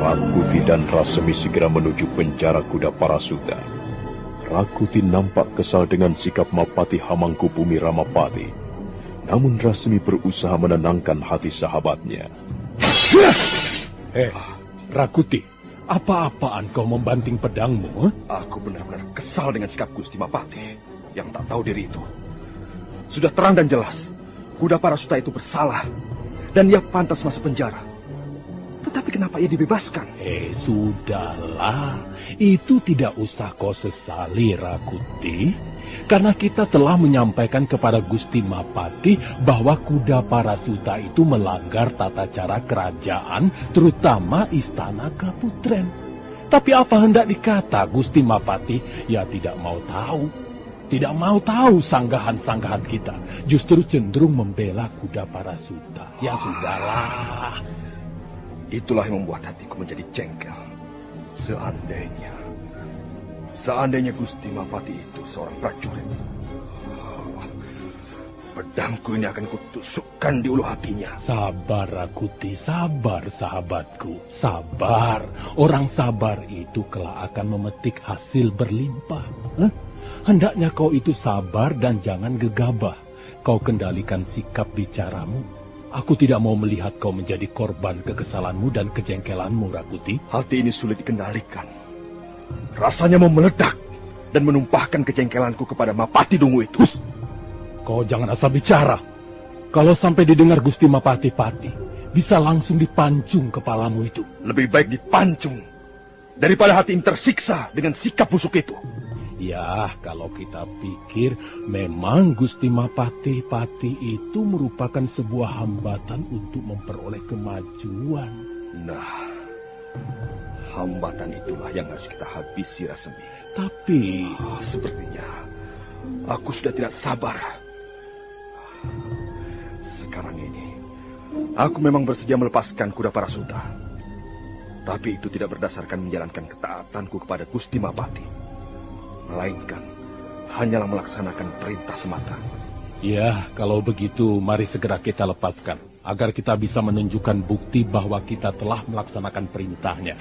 Rakuti dan Rasemi segera menuju penjara kuda Parasuta. Rakuti nampak kesal dengan sikap Mapati Hamangkubumi Ramapati. Namun Rasemi berusaha menenangkan hati sahabatnya. Rakuti, apa-apaan kau membanting pedangmu? Aku benar-benar kesal dengan sikap Gusti Mapati yang tak tahu diri itu. Sudah terang dan jelas, kuda Parasuta itu bersalah dan ia pantas masuk penjara. Tetapi kenapa ia dibebaskan? Sudahlah, itu tidak usah kau sesali, Rakuti. Karena kita telah menyampaikan kepada Gusti Mapati bahwa kuda Parasuta itu melanggar tata cara kerajaan, terutama istana Kaputren. Tapi apa hendak dikata Gusti Mapati? Ya tidak mau tahu. Tidak mau tahu sanggahan-sanggahan kita. Justru cenderung membela kuda Parasuta. Ya sudahlah. Itulah yang membuat hatiku menjadi jengkel. Seandainya Gusti Mapati itu seorang prajurit, pedangku ini akan kutusukkan di ulu hatinya. Sabar, Rakuti, sabar, sahabatku. Sabar. Orang sabar itu kelak akan memetik hasil berlimpah. Hendaknya kau itu sabar dan jangan gegabah. Kau kendalikan sikap bicaramu. Aku tidak mau melihat kau menjadi korban kekesalanmu dan kejengkelanmu, Rakuti. Hati ini sulit dikendalikan. Rasanya mau meledak dan menumpahkan kejengkelanku kepada Mapati Dungu itu. Kau jangan asal bicara. Kalau sampai didengar Gusti Mapati-Pati, bisa langsung dipancung kepalamu itu. Lebih baik dipancung daripada hati ini tersiksa dengan sikap busuk itu. Ya, kalau kita pikir memang Gusti Mapati-Pati itu merupakan sebuah hambatan untuk memperoleh kemajuan. Nah, hambatan itulah yang harus kita habisi, Rasemi. Tapi sepertinya aku sudah tidak sabar. Sekarang ini aku memang bersedia melepaskan kuda Parasuta. Tapi itu tidak berdasarkan menjalankan ketaatanku kepada Gusti Mapati, melainkan hanyalah melaksanakan perintah semata. Ya, kalau begitu mari segera kita lepaskan, agar kita bisa menunjukkan bukti bahwa kita telah melaksanakan perintahnya.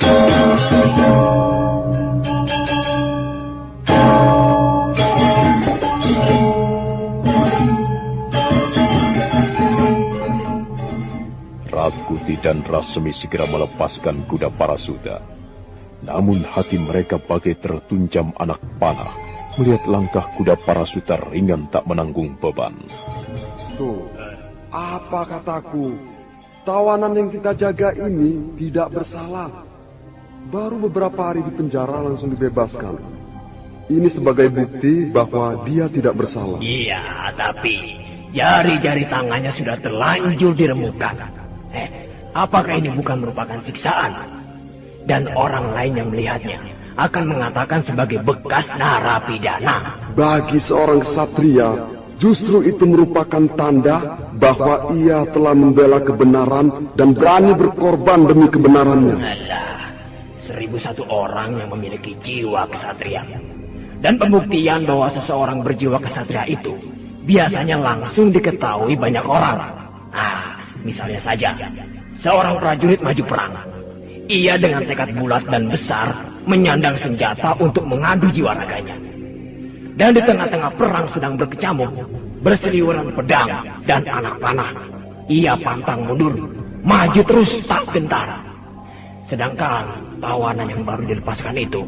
Rakuti dan Rasemi segera melepaskan kuda Parasuta. Namun hati mereka bagai tertunjam anak panah. melihat langkah kuda Parasuta ringan tak menanggung beban. Tuh, apa kataku? Tawanan yang kita jaga ini tidak bersalah. Baru beberapa hari di penjara langsung dibebaskan. Ini sebagai bukti bahwa dia tidak bersalah. Iya, tapi jari-jari tangannya sudah terlanjur diremukkan. Apakah ini bukan merupakan siksaan? Dan orang lain yang melihatnya akan mengatakan sebagai bekas narapidana. Bagi seorang ksatria, justru itu merupakan tanda bahwa ia telah membela kebenaran dan berani berkorban demi kebenarannya. Alah, 1001 orang yang memiliki jiwa ksatria. Dan pembuktian bahwa seseorang berjiwa ksatria itu biasanya langsung diketahui banyak orang. Misalnya saja, seorang prajurit maju perang. Ia dengan tekad bulat dan besar menyandang senjata untuk mengadu jiwa raganya. Dan di tengah-tengah perang sedang berkecamuk, berseliweran pedang dan anak panah, ia pantang mundur, maju terus tak gentar. Sedangkan tawanan yang baru dilepaskan itu,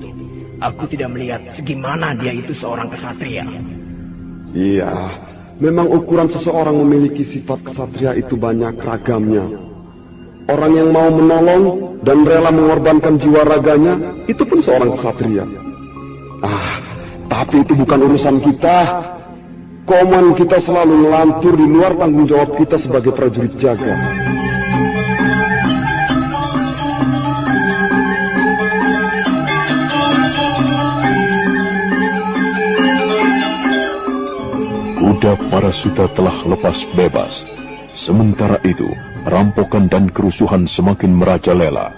aku tidak melihat segimana dia itu seorang ksatria. Iya, memang ukuran seseorang memiliki sifat ksatria itu banyak ragamnya. Orang yang mau menolong dan rela mengorbankan jiwa raganya, itu pun seorang ksatria. Tapi itu bukan urusan kita. Koman kita selalu ngelantur di luar tanggung jawab kita sebagai prajurit jaga. Kuda Parasuta telah lepas bebas. Sementara itu, rampokan dan kerusuhan semakin merajalela.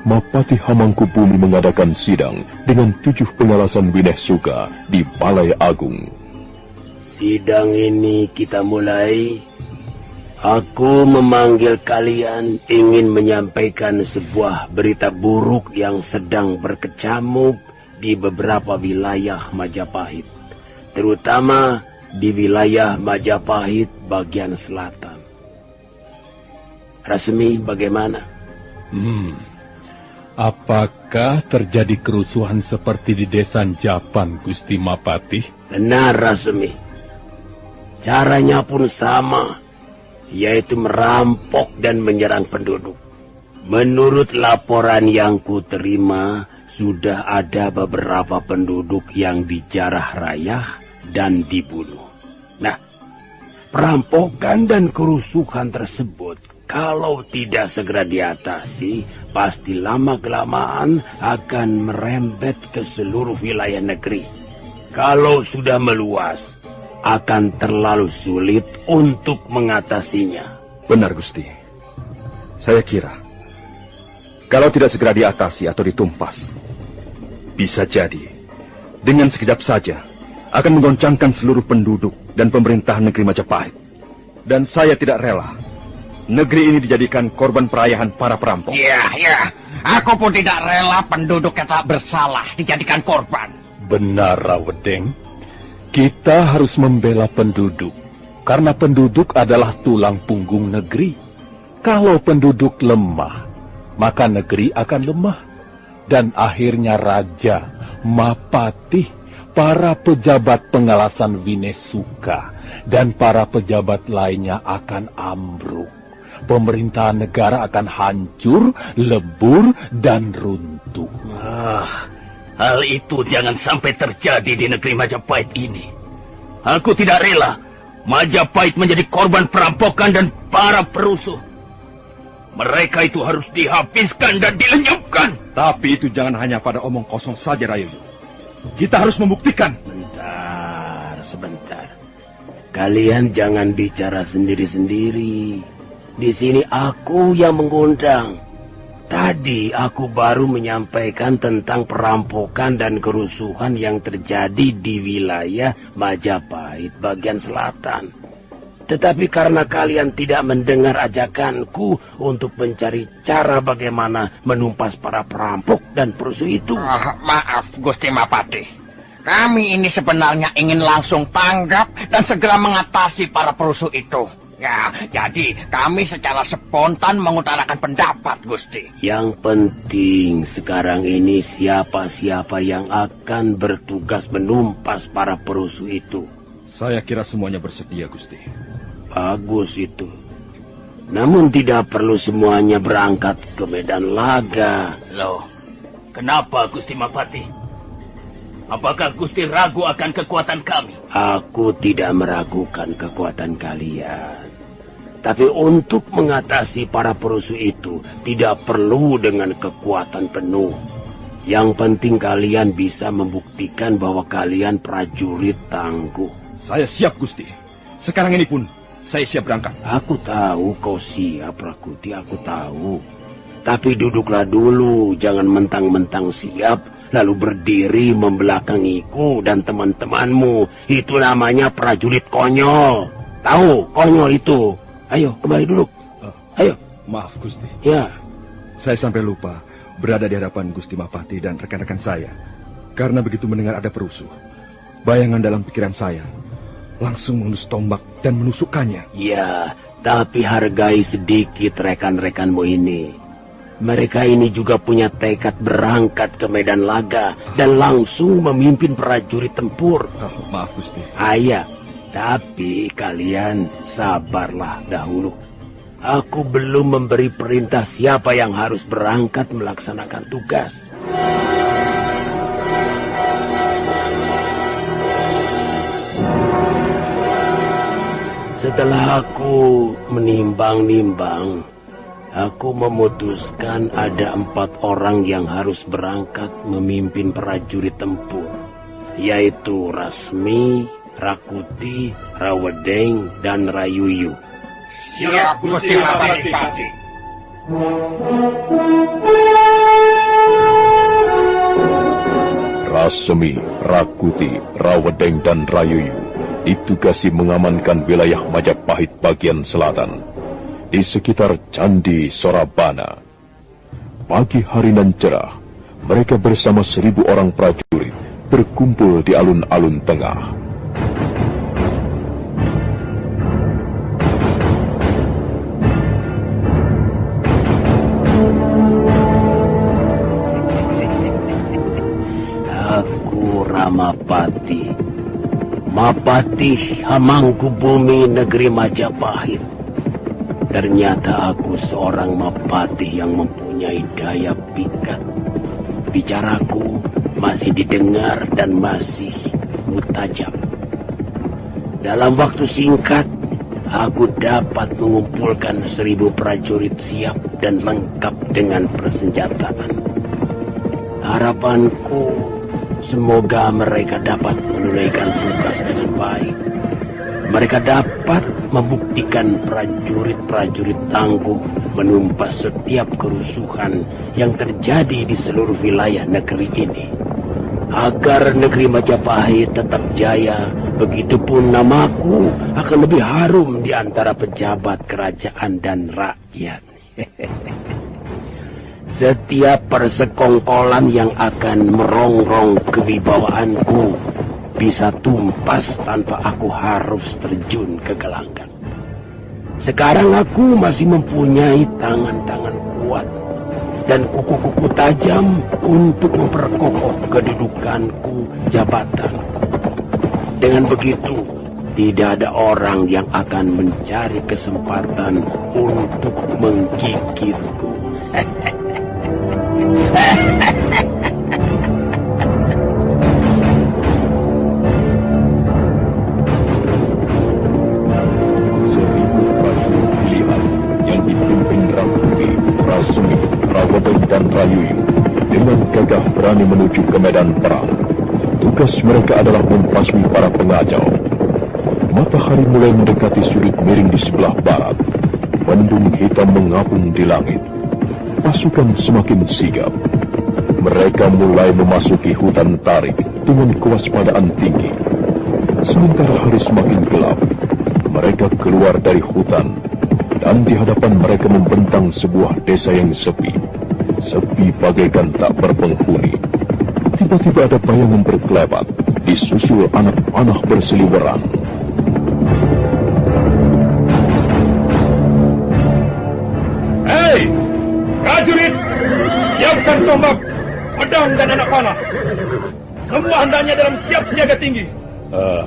Mapati Hamangkubumi mengadakan sidang dengan 7 pengalasan Winesuka di Balai Agung. Sidang ini kita mulai. Aku memanggil kalian ingin menyampaikan sebuah berita buruk yang sedang berkecamuk di beberapa wilayah Majapahit, terutama di wilayah Majapahit bagian selatan. Rasmi, bagaimana? Apakah terjadi kerusuhan seperti di desa Japan, Gusti Mapati? Benar, Rasmi. Caranya pun sama, yaitu merampok dan menyerang penduduk. Menurut laporan yang kuterima, sudah ada beberapa penduduk yang dijarah rayah dan dibunuh. Nah, perampokan dan kerusuhan tersebut, kalau tidak segera diatasi, pasti lama-kelamaan akan merembet ke seluruh wilayah negeri. Kalau sudah meluas, akan terlalu sulit untuk mengatasinya. Benar, Gusti. Saya kira, kalau tidak segera diatasi atau ditumpas, bisa jadi, dengan sekejap saja, akan menggoncangkan seluruh penduduk dan pemerintahan negeri Majapahit. Dan saya tidak rela negeri ini dijadikan korban perayahan para perampok. Iya. Aku pun tidak rela penduduk yang tak bersalah dijadikan korban. Benar, Rawedeng. Kita harus membela penduduk, karena penduduk adalah tulang punggung negeri. Kalau penduduk lemah, maka negeri akan lemah. Dan akhirnya raja, Mapati, para pejabat pengalasan Winesuka, dan para pejabat lainnya akan ambruk. Pemerintahan negara akan hancur, lebur, dan runtuh. Hal itu jangan sampai terjadi di negeri Majapahit ini. Aku tidak rela Majapahit menjadi korban perampokan dan para perusuh. Mereka itu harus dihabiskan dan dilenyapkan. Tapi itu jangan hanya pada omong kosong saja, Rayoyo. Kita harus membuktikan. Sebentar. Kalian jangan bicara sendiri-sendiri. Di sini aku yang mengundang. Tadi aku baru menyampaikan tentang perampokan dan kerusuhan yang terjadi di wilayah Majapahit bagian selatan. Tetapi karena kalian tidak mendengar ajakanku untuk mencari cara bagaimana menumpas para perampok dan perusuh itu. Maaf, Gusti Mapati. Kami ini sebenarnya ingin langsung tanggap dan segera mengatasi para perusuh itu. Ya, jadi kami secara spontan mengutarakan pendapat, Gusti. Yang penting sekarang ini siapa-siapa yang akan bertugas menumpas para perusuh itu. Saya kira semuanya bersedia, Gusti. Bagus itu. Namun tidak perlu semuanya berangkat ke medan laga. Loh, kenapa Gusti Mapati? Apakah Gusti ragu akan kekuatan kami? Aku tidak meragukan kekuatan kalian. Tapi untuk mengatasi para perusuh itu tidak perlu dengan kekuatan penuh. Yang penting kalian bisa membuktikan bahwa kalian prajurit tangguh. Saya siap, Gusti. Sekarang ini pun saya siap berangkat. Aku tahu kau siap, Rakuti, aku tahu. Tapi duduklah dulu, jangan mentang-mentang siap lalu berdiri membelakangiku dan teman-temanmu. Itu namanya prajurit konyol. Tahu, konyol itu. Ayo, kembali duduk. Ayo. Maaf, Gusti. Ya. Saya sampai lupa berada di hadapan Gusti Mapati dan rekan-rekan saya. Karena begitu mendengar ada perusuh, bayangan dalam pikiran saya langsung mengendus tombak dan menusukkannya. Ya, tapi hargai sedikit rekan-rekanmu ini. Mereka ini juga punya tekad berangkat ke medan laga dan langsung memimpin prajurit tempur. Maaf, Gusti. Ayah, tapi kalian sabarlah dahulu. Aku belum memberi perintah siapa yang harus berangkat melaksanakan tugas. Setelah aku menimbang-nimbang, aku memutuskan ada 4 orang yang harus berangkat memimpin prajurit tempur, yaitu Rasmi, Rakuti, Rawedeng, dan Rayuyu. Siap, Gusti Mapati. Rasmi, Rakuti, Rawedeng, dan Rayuyu ditugasi mengamankan wilayah Majapahit bagian selatan di sekitar Candi Sorabana. Pagi hari nan cerah, mereka bersama 1000 orang prajurit berkumpul di alun-alun tengah. Aku Ramapati, Mapati Hamangkubumi negeri Majapahit. Ternyata aku seorang Mapati yang mempunyai daya pikat. Bicaraku masih didengar dan masih mutajab. Dalam waktu singkat, aku dapat mengumpulkan 1000 prajurit siap dan lengkap dengan persenjataan. Harapanku, semoga mereka dapat menunaikan tugas dengan baik. Mereka dapat membuktikan prajurit-prajurit tangguh menumpas setiap kerusuhan yang terjadi di seluruh wilayah negeri ini. Agar negeri Majapahit tetap jaya, begitupun namaku akan lebih harum di antara pejabat kerajaan dan rakyat. Setiap persekongkolan yang akan merongrong kewibawaanku bisa tumpas tanpa aku harus terjun ke gelanggang. Sekarang aku masih mempunyai tangan-tangan kuat dan kuku-kuku tajam untuk memperkokoh kedudukanku jabatan. Dengan begitu, tidak ada orang yang akan mencari kesempatan untuk menggigitku. Yang dipimpin Rakuti, Rasmi, Rawedeng, dan Rayuyu dengan gagah berani menuju ke medan perang. Tugas mereka adalah membasmi para pengacau. Matahari mulai mendekati sudut miring di sebelah barat. Mendung hitam mengapung di langit. Pasukan semakin sigap. Mereka mulai memasuki hutan tarik dengan kewaspadaan tinggi. Sementara hari semakin gelap, mereka keluar dari hutan dan di hadapan mereka membentang sebuah desa yang sepi. Sepi bagaikan tak berpenghuni. Tiba-tiba ada bayangan berkelebat, disusul anak panah berseliweran. Prajurit, siapkan tombak, pedang dan anak panah. Semua hendaknya dalam siap siaga tinggi.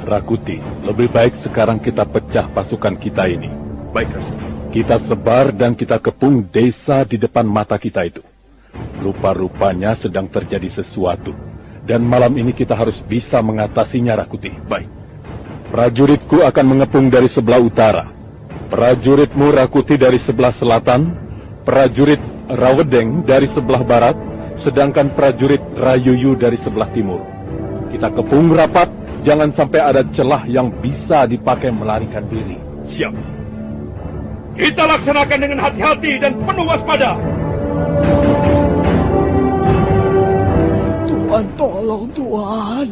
Rakuti, lebih baik sekarang kita pecah pasukan kita ini. Baik, Rasmi. Kita sebar dan kita kepung desa di depan mata kita itu. Rupa-rupanya sedang terjadi sesuatu. Dan malam ini kita harus bisa mengatasinya, Rakuti. Baik. Prajuritku akan mengepung dari sebelah utara. Prajuritmu, Rakuti, dari sebelah selatan. Prajurit Rawedeng dari sebelah barat. Sedangkan prajurit Rayuyu dari sebelah timur. Kita kepung rapat. Jangan sampai ada celah yang bisa dipakai melarikan diri. Siap. Kita laksanakan dengan hati-hati dan penuh waspada. Tuan, tolong Tuan.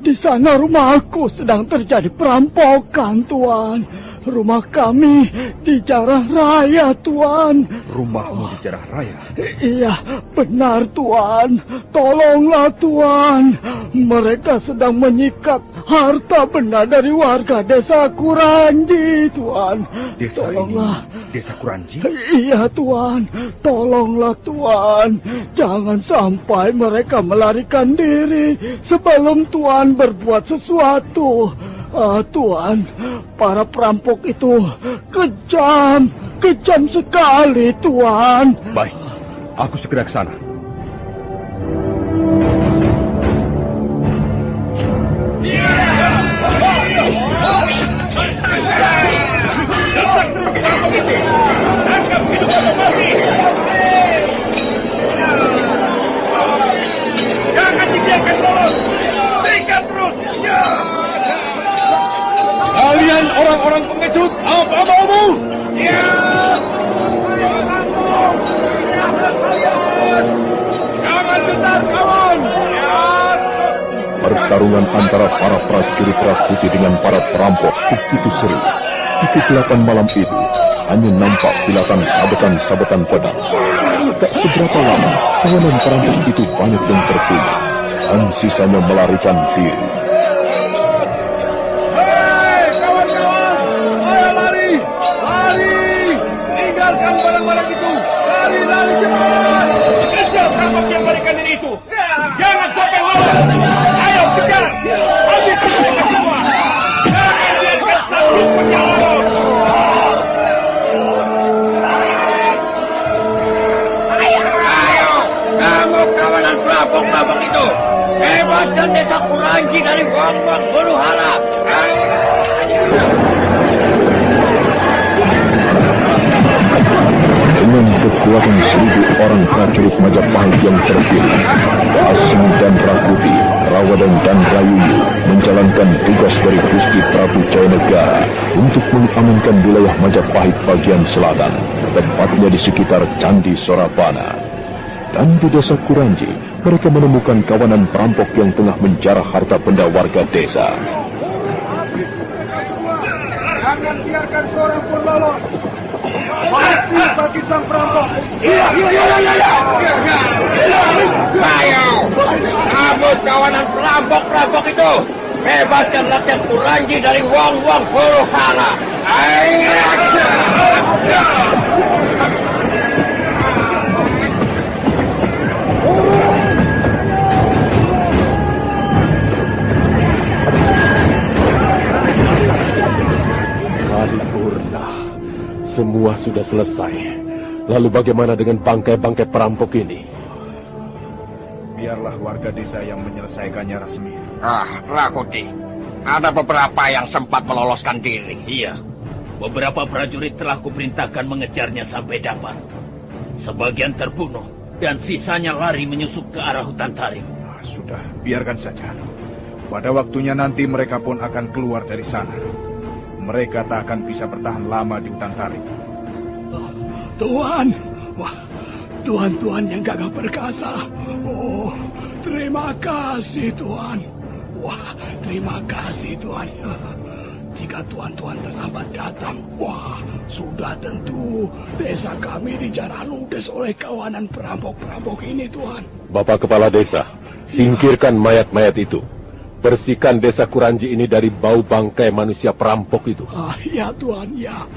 Di sana rumahku sedang terjadi perampokan, Tuan. Rumah kami di Jarah Raya, Tuan. Rumahmu di Jarah Raya? Iya, benar, Tuan. Tolonglah, Tuan. Mereka sedang menyikat harta benda dari warga desa Kuranji, Tuan. Desa Tolonglah. Ini? Desa Kuranji? Iya, Tuan. Tolonglah, Tuan. Jangan sampai mereka melarikan diri sebelum Tuan berbuat sesuatu. Tuan, para perampok itu kejam sekali, Tuan. Baik, aku segera ke sana. Desak terus perampok itu. Tangkap hidup atau mati. Jangan dibiarkan lolos. Sikat terus. Ya. Kalian orang-orang pengecut, apa maumu? Jangan gentar, kawan! Pertarungan antara para prajurit Rakuti dengan para perampok begitu seru. Di kegelapan malam itu, hanya nampak kilatan sabetan-sabetan pedang. Tak seberapa lama, tawanan perampok itu banyak yang terbunuh, dan sisanya melarikan diri. Tinggalkan barang-barang itu. Lari cepat. Kejar perampok yang melarikan diri itu. Jangan sampai lolos. Ayo kejar. Habiskan mereka semua. Jangan biarkan satu pun yang lolos. Ayo, kamu kawanan perampok itu. Bebaskan desa Kuranji dari wong-wong huru hara. Dengan kekuatan 1.000 orang prajurit Majapahit yang terpilih, Asem dan Rakuti, Rawedeng dan Rayuyu menjalankan tugas dari Gusti Prabu Jayanegara untuk mengamankan wilayah Majapahit bagian selatan, tepatnya di sekitar Candi Sorabana. Dan di desa Kuranji, mereka menemukan kawanan perampok yang tengah menjarah harta benda warga desa. Jangan biarkan seorang pun lolos. Mati bagi sang perampok. Iya. Ayo, kamu kawanan perampok itu. Bebaskan rakyat Kuranji dari wong-wong huru hara. Ayo. Semua sudah selesai. Lalu bagaimana dengan bangkai-bangkai perampok ini? Biarlah warga desa yang menyelesaikannya, Rasmi. Rakuti, ada beberapa yang sempat meloloskan diri. Iya, beberapa prajurit telah kuperintahkan mengejarnya sampai dapat. Sebagian terbunuh dan sisanya lari menyusup ke arah hutan tarim. Sudah, biarkan saja. Pada waktunya nanti mereka pun akan keluar dari sana. Mereka tak akan bisa bertahan lama di hutan tarik. Tuan, tuan yang gagah perkasa. Oh, terima kasih Tuan. Wah, terima kasih Tuan. Jika tuan-tuan terlambat datang, sudah tentu desa kami dijarah ludes oleh kawanan perampok-perampok ini, Tuan. Bapak Kepala Desa, singkirkan mayat-mayat itu. Bersihkan desa Kuranji ini dari bau bangkai manusia perampok itu. Ya Tuan, ya.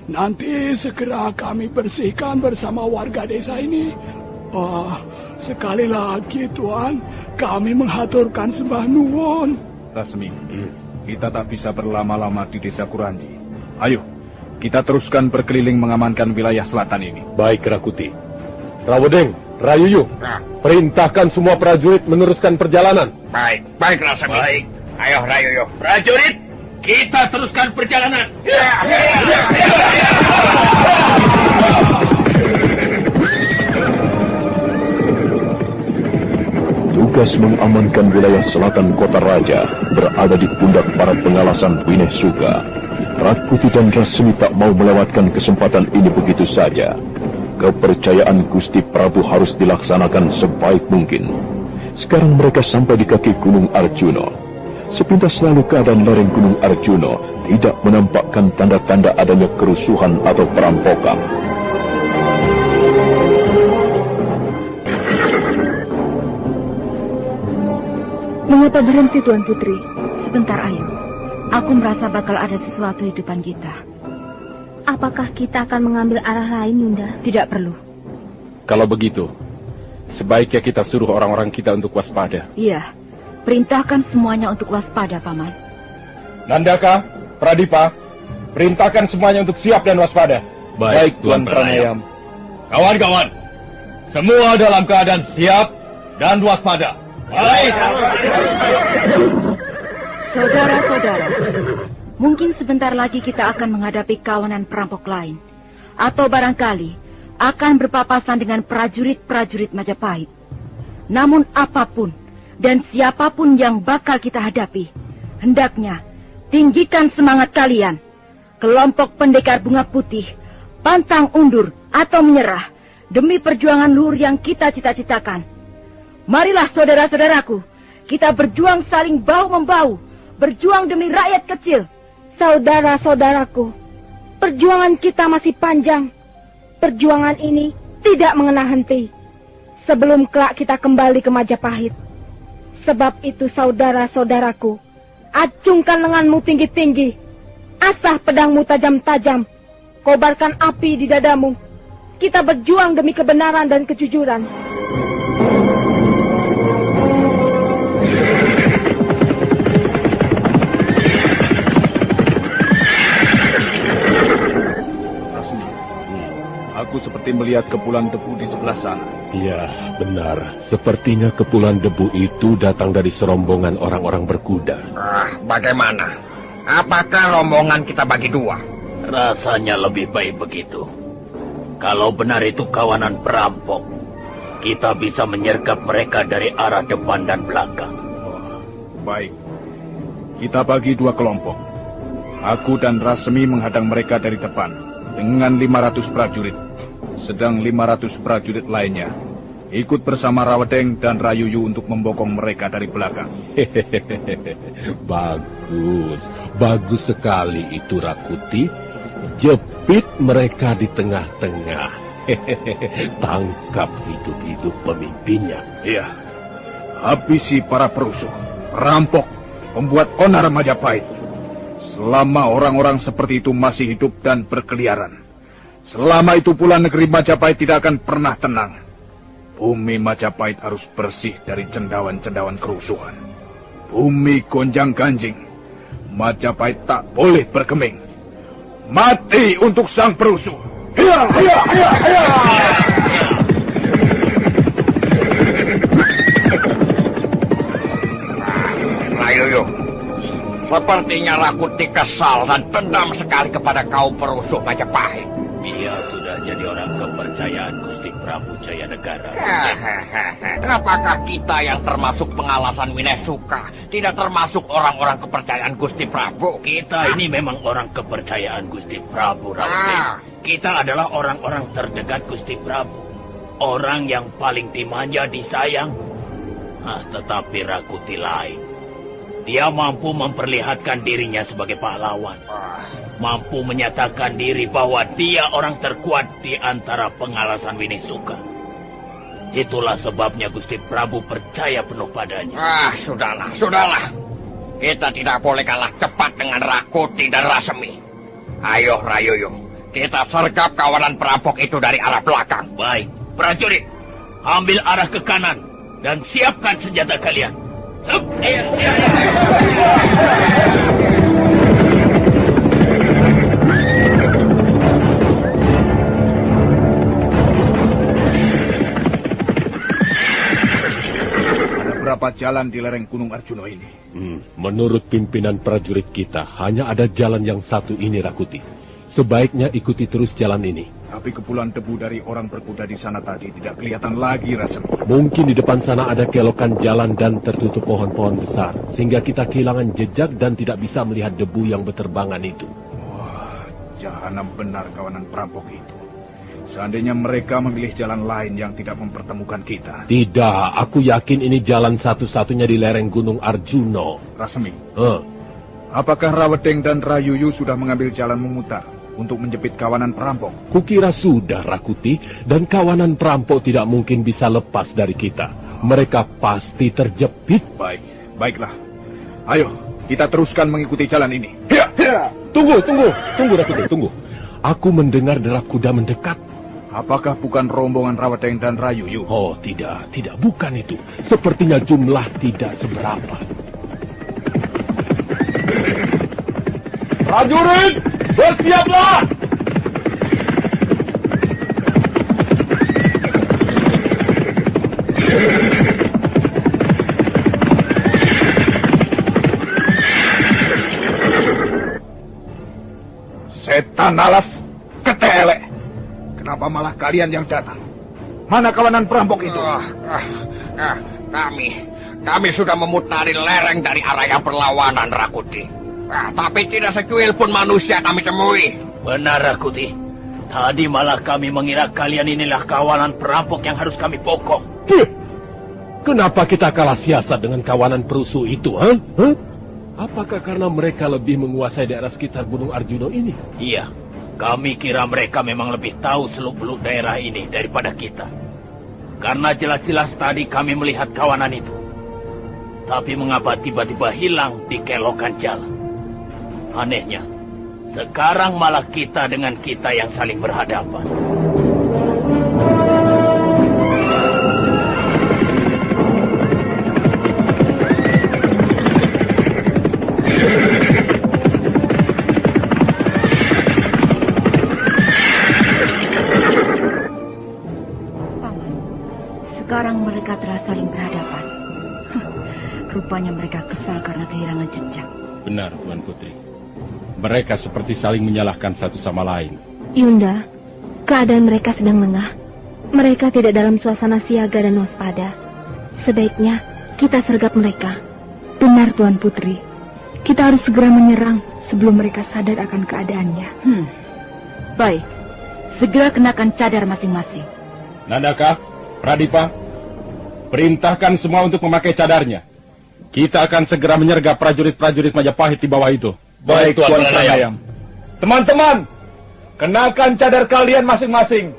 Nanti segera kami bersihkan bersama warga desa ini. Sekali lagi Tuan, kami menghaturkan sembah nuwun. Rasmi, kita tak bisa berlama-lama di desa Kuranji. Ayo, kita teruskan berkeliling mengamankan wilayah selatan ini. Baik, Rakuti. Rawedeng, Rayuyu, perintahkan semua prajurit meneruskan perjalanan. Baik Rasmi. Baik. Ayo Rayuyu. Prajurit, kita teruskan perjalanan. Tugas mengamankan wilayah selatan kota raja berada di pundak para pengalasan Wineh Suka. Rakuti dan Rasmi tak mau melewatkan kesempatan ini begitu saja. Kepercayaan Gusti Prabu harus dilaksanakan sebaik mungkin. Sekarang mereka sampai di kaki Gunung Arjuno. Sepintas lalu keadaan lereng Gunung Arjuno tidak menampakkan tanda-tanda adanya kerusuhan atau perampokan. Mengapa berhenti Tuan Putri? Sebentar ayo. Aku merasa bakal ada sesuatu di depan kita. Apakah kita akan mengambil arah lain, Yunda? Tidak perlu. Kalau begitu, sebaiknya kita suruh orang-orang kita untuk waspada. Iya, perintahkan semuanya untuk waspada, Paman. Nandaka, Pradipa, perintahkan semuanya untuk siap dan waspada. Baik, Tuan Pranayam. Kawan-kawan, semua dalam keadaan siap dan waspada. Baik. Saudara-saudara, mungkin sebentar lagi kita akan menghadapi kawanan perampok lain. Atau barangkali akan berpapasan dengan prajurit-prajurit Majapahit. Namun apapun dan siapapun yang bakal kita hadapi, hendaknya tinggikan semangat kalian. Kelompok pendekar bunga putih, pantang undur atau menyerah demi perjuangan luhur yang kita cita-citakan. Marilah saudara-saudaraku, kita berjuang saling bahu-membahu, berjuang demi rakyat kecil. Saudara-saudaraku, perjuangan kita masih panjang. Perjuangan ini tidak mengenal henti sebelum kelak kita kembali ke Majapahit. Sebab itu saudara-saudaraku, acungkan lenganmu tinggi-tinggi, asah pedangmu tajam-tajam, kobarkan api di dadamu. Kita berjuang demi kebenaran dan kejujuran. Aku seperti melihat kepulan debu di sebelah sana. Ya, benar. Sepertinya kepulan debu itu datang dari serombongan orang-orang berkuda. Bagaimana? Apakah rombongan kita bagi dua? Rasanya lebih baik begitu. Kalau benar itu kawanan perampok, kita bisa menyergap mereka dari arah depan dan belakang. Baik. Kita bagi dua kelompok. Aku dan Rasmi menghadang mereka dari depan dengan 500 prajurit. Sedang 500 prajurit lainnya ikut bersama Rawedeng dan Rayuyu untuk membokong mereka dari belakang. Bagus sekali itu Rakuti. Jepit mereka di tengah-tengah. Tangkap hidup-hidup pemimpinnya. Iya, habisi para perusuh, perampok, pembuat onar Majapahit. Selama orang-orang seperti itu masih hidup dan berkeliaran, selama itu pula negeri Majapahit tidak akan pernah tenang. Bumi Majapahit harus bersih dari cendawan-cendawan kerusuhan. Bumi gonjang-ganjing. Majapahit tak boleh bergeming. Mati untuk sang perusuh. Hiya, hiya, hiya, hiya. Rayuyu, sepertinya Rakuti kesal dan dendam sekali kepada kaum perusuh Majapahit. Dia sudah jadi orang kepercayaan Gusti Prabu Jayanegara. Apakah kita yang termasuk pengalasan Wineh Suka tidak termasuk orang-orang kepercayaan Gusti Prabu? Kita ini memang orang kepercayaan Gusti Prabu, Rawedeng. Kita adalah orang-orang terdekat Gusti Prabu. Orang yang paling dimanja, disayang. Tetapi Rakuti lain. Dia mampu memperlihatkan dirinya sebagai pahlawan. Mampu menyatakan diri bahwa dia orang terkuat di antara pengalasan Wineh Suka. Itulah sebabnya Gusti Prabu percaya penuh padanya. Sudahlah. Kita tidak boleh kalah cepat dengan Rakuti dan Rasmi. Ayo, Rayuyu. Kita sergap kawanan perampok itu dari arah belakang. Baik, prajurit. Ambil arah ke kanan dan siapkan senjata kalian. Hup, Berapa jalan di lereng Gunung Arjuna ini? Menurut pimpinan prajurit kita, hanya ada jalan yang satu ini, Rakuti. Sebaiknya ikuti terus jalan ini. Tapi kepulan debu dari orang berkuda di sana tadi tidak kelihatan lagi, Rasemi. Mungkin di depan sana ada kelokan jalan dan tertutup pohon-pohon besar, sehingga kita kehilangan jejak dan tidak bisa melihat debu yang berterbangan itu. Wah, jahanam benar kawanan perampok itu. Seandainya mereka memilih jalan lain yang tidak mempertemukan kita. Tidak, aku yakin ini jalan satu-satunya di lereng Gunung Arjuna. Rasemi, apakah Rawedeng dan Rayuyu sudah mengambil jalan memutar untuk menjepit kawanan perampok? Kukira sudah, Rakuti, dan kawanan perampok tidak mungkin bisa lepas dari kita. Mereka pasti terjepit. Baiklah. Ayo, kita teruskan mengikuti jalan ini. Tunggu, Rakuti, tunggu. Aku mendengar derap kuda mendekat. Apakah bukan rombongan Rawedeng dan Rayuyu? Oh, tidak, bukan itu. Sepertinya jumlah tidak seberapa. Prajurit, bersiaplah! Setan alas, ketele. Kenapa malah kalian yang datang? Mana kawanan perampok itu? Kami sudah memutari lereng dari arah yang berlawanan, Rakuti. Tapi tidak secuil pun manusia kami temui. Benar, Rakuti. Tadi malah kami mengira kalian inilah kawanan perampok yang harus kami pokok. Kenapa kita kalah siasat dengan kawanan perusuh itu, Apakah karena mereka lebih menguasai daerah sekitar Gunung Arjuna ini? Iya, kami kira mereka memang lebih tahu seluk-beluk daerah ini daripada kita. Karena jelas-jelas tadi kami melihat kawanan itu. Tapi mengapa tiba-tiba hilang di kelokan jalan? Anehnya, sekarang malah kita dengan kita yang saling berhadapan. Sekarang mereka telah saling berhadapan. Rupanya mereka kesal karena kehilangan jejak. Benar, Tuan Putri. Mereka seperti saling menyalahkan satu sama lain. Yunda, keadaan mereka sedang lengah. Mereka tidak dalam suasana siaga dan waspada. Sebaiknya kita sergap mereka. Benar, Tuan Putri. Kita harus segera menyerang sebelum mereka sadar akan keadaannya. Baik, segera kenakan cadar masing-masing. Nandaka, Pradipa, perintahkan semua untuk memakai cadarnya. Kita akan segera menyergap prajurit-prajurit Majapahit di bawah itu. Baik, Tuan Pranayam. Teman-teman, kenakan cadar kalian masing-masing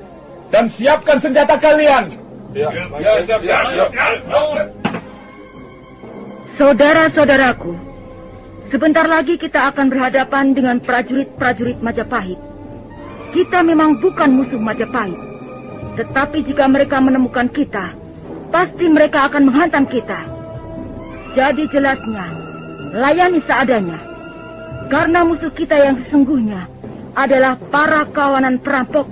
dan siapkan senjata kalian. Siap. Saudara-saudaraku, sebentar lagi kita akan berhadapan dengan prajurit-prajurit Majapahit. Kita memang bukan musuh Majapahit, tetapi jika mereka menemukan kita, pasti mereka akan menghantam kita. Jadi jelasnya, layani seadanya. Karena musuh kita yang sesungguhnya adalah para kawanan perampok,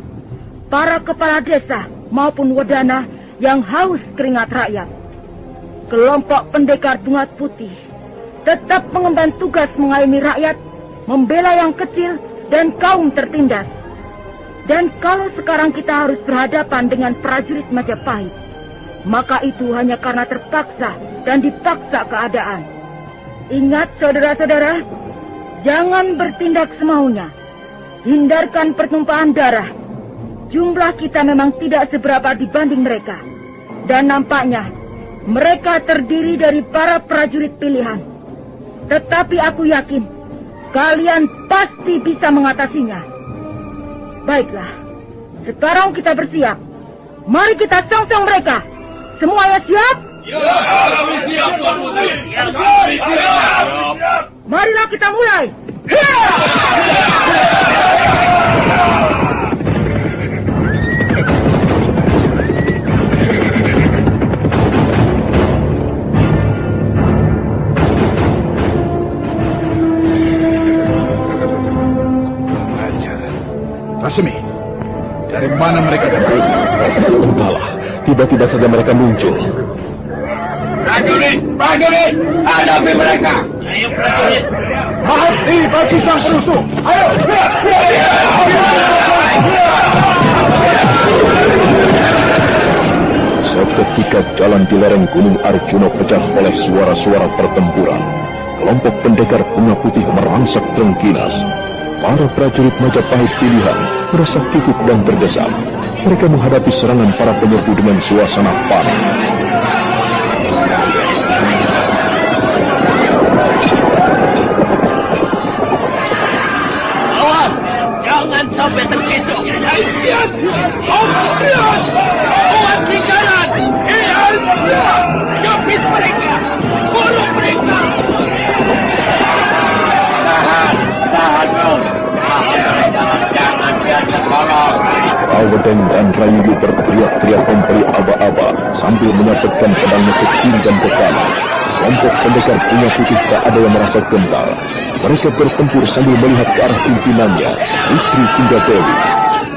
para kepala desa maupun wedana yang haus keringat rakyat. Kelompok pendekar bunga putih tetap mengemban tugas mengayomi rakyat, membela yang kecil dan kaum tertindas. Dan kalau sekarang kita harus berhadapan dengan prajurit Majapahit, maka itu hanya karena terpaksa dan dipaksa keadaan. Ingat, saudara-saudara, jangan bertindak semaunya. Hindarkan pertumpahan darah. Jumlah kita memang tidak seberapa dibanding mereka. Dan nampaknya mereka terdiri dari para prajurit pilihan. Tetapi aku yakin kalian pasti bisa mengatasinya. Baiklah, sekarang kita bersiap. Mari kita songsong mereka. Semuanya siap? Kami siap, Tuan Putri. Kami siap. Marilah kita mulai. Dari mana mereka datang? Entahlah, tiba-tiba saja mereka muncul. Prajurit, prajurit, hadapi mereka. Ayo prajurit. Mati bagi sang perusuh. Ayo. Seketika jalan di lereng Gunung Arjuna pecah oleh suara-suara pertempuran. Kelompok pendekar bunga putih merangsak terengginas. Para prajurit Majapahit pilihan merasa kikuk dan terdesak. Mereka menghadapi serangan para penyerbu dengan suasana panik. Awas, jangan sampai terkecoh. Lihat, lihat, kuat di kanan. Lihat, jepit mereka, bunuh mereka. Tahan dong. Jangan biar tertolong. Rawedeng dan Rayuyu berteriak-teriak memberi aba-aba sambil menyabetkan pedangnya ke kiri dan ke kanan. Kelompok pendekar bunga putih tak ada yang merasa gentar. Mereka bertempur sambil melihat ke arah pimpinannya, Putri Tunggadewi.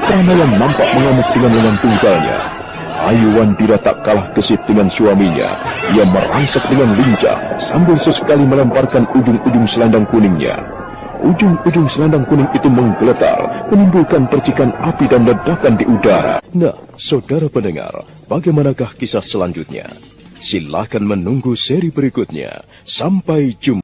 Prana yang nampak mengamuk dengan lengan tunggalnya. Ayu Wandira tak kalah gesit dengan suaminya. Ia merangsak dengan lincah sambil sesekali melemparkan ujung-ujung selendang kuningnya. Ujung-ujung selendang kuning itu menggeletar, menimbulkan percikan api dan ledakan di udara. Nah, saudara pendengar, bagaimanakah kisah selanjutnya? Silakan menunggu seri berikutnya. Sampai jumpa.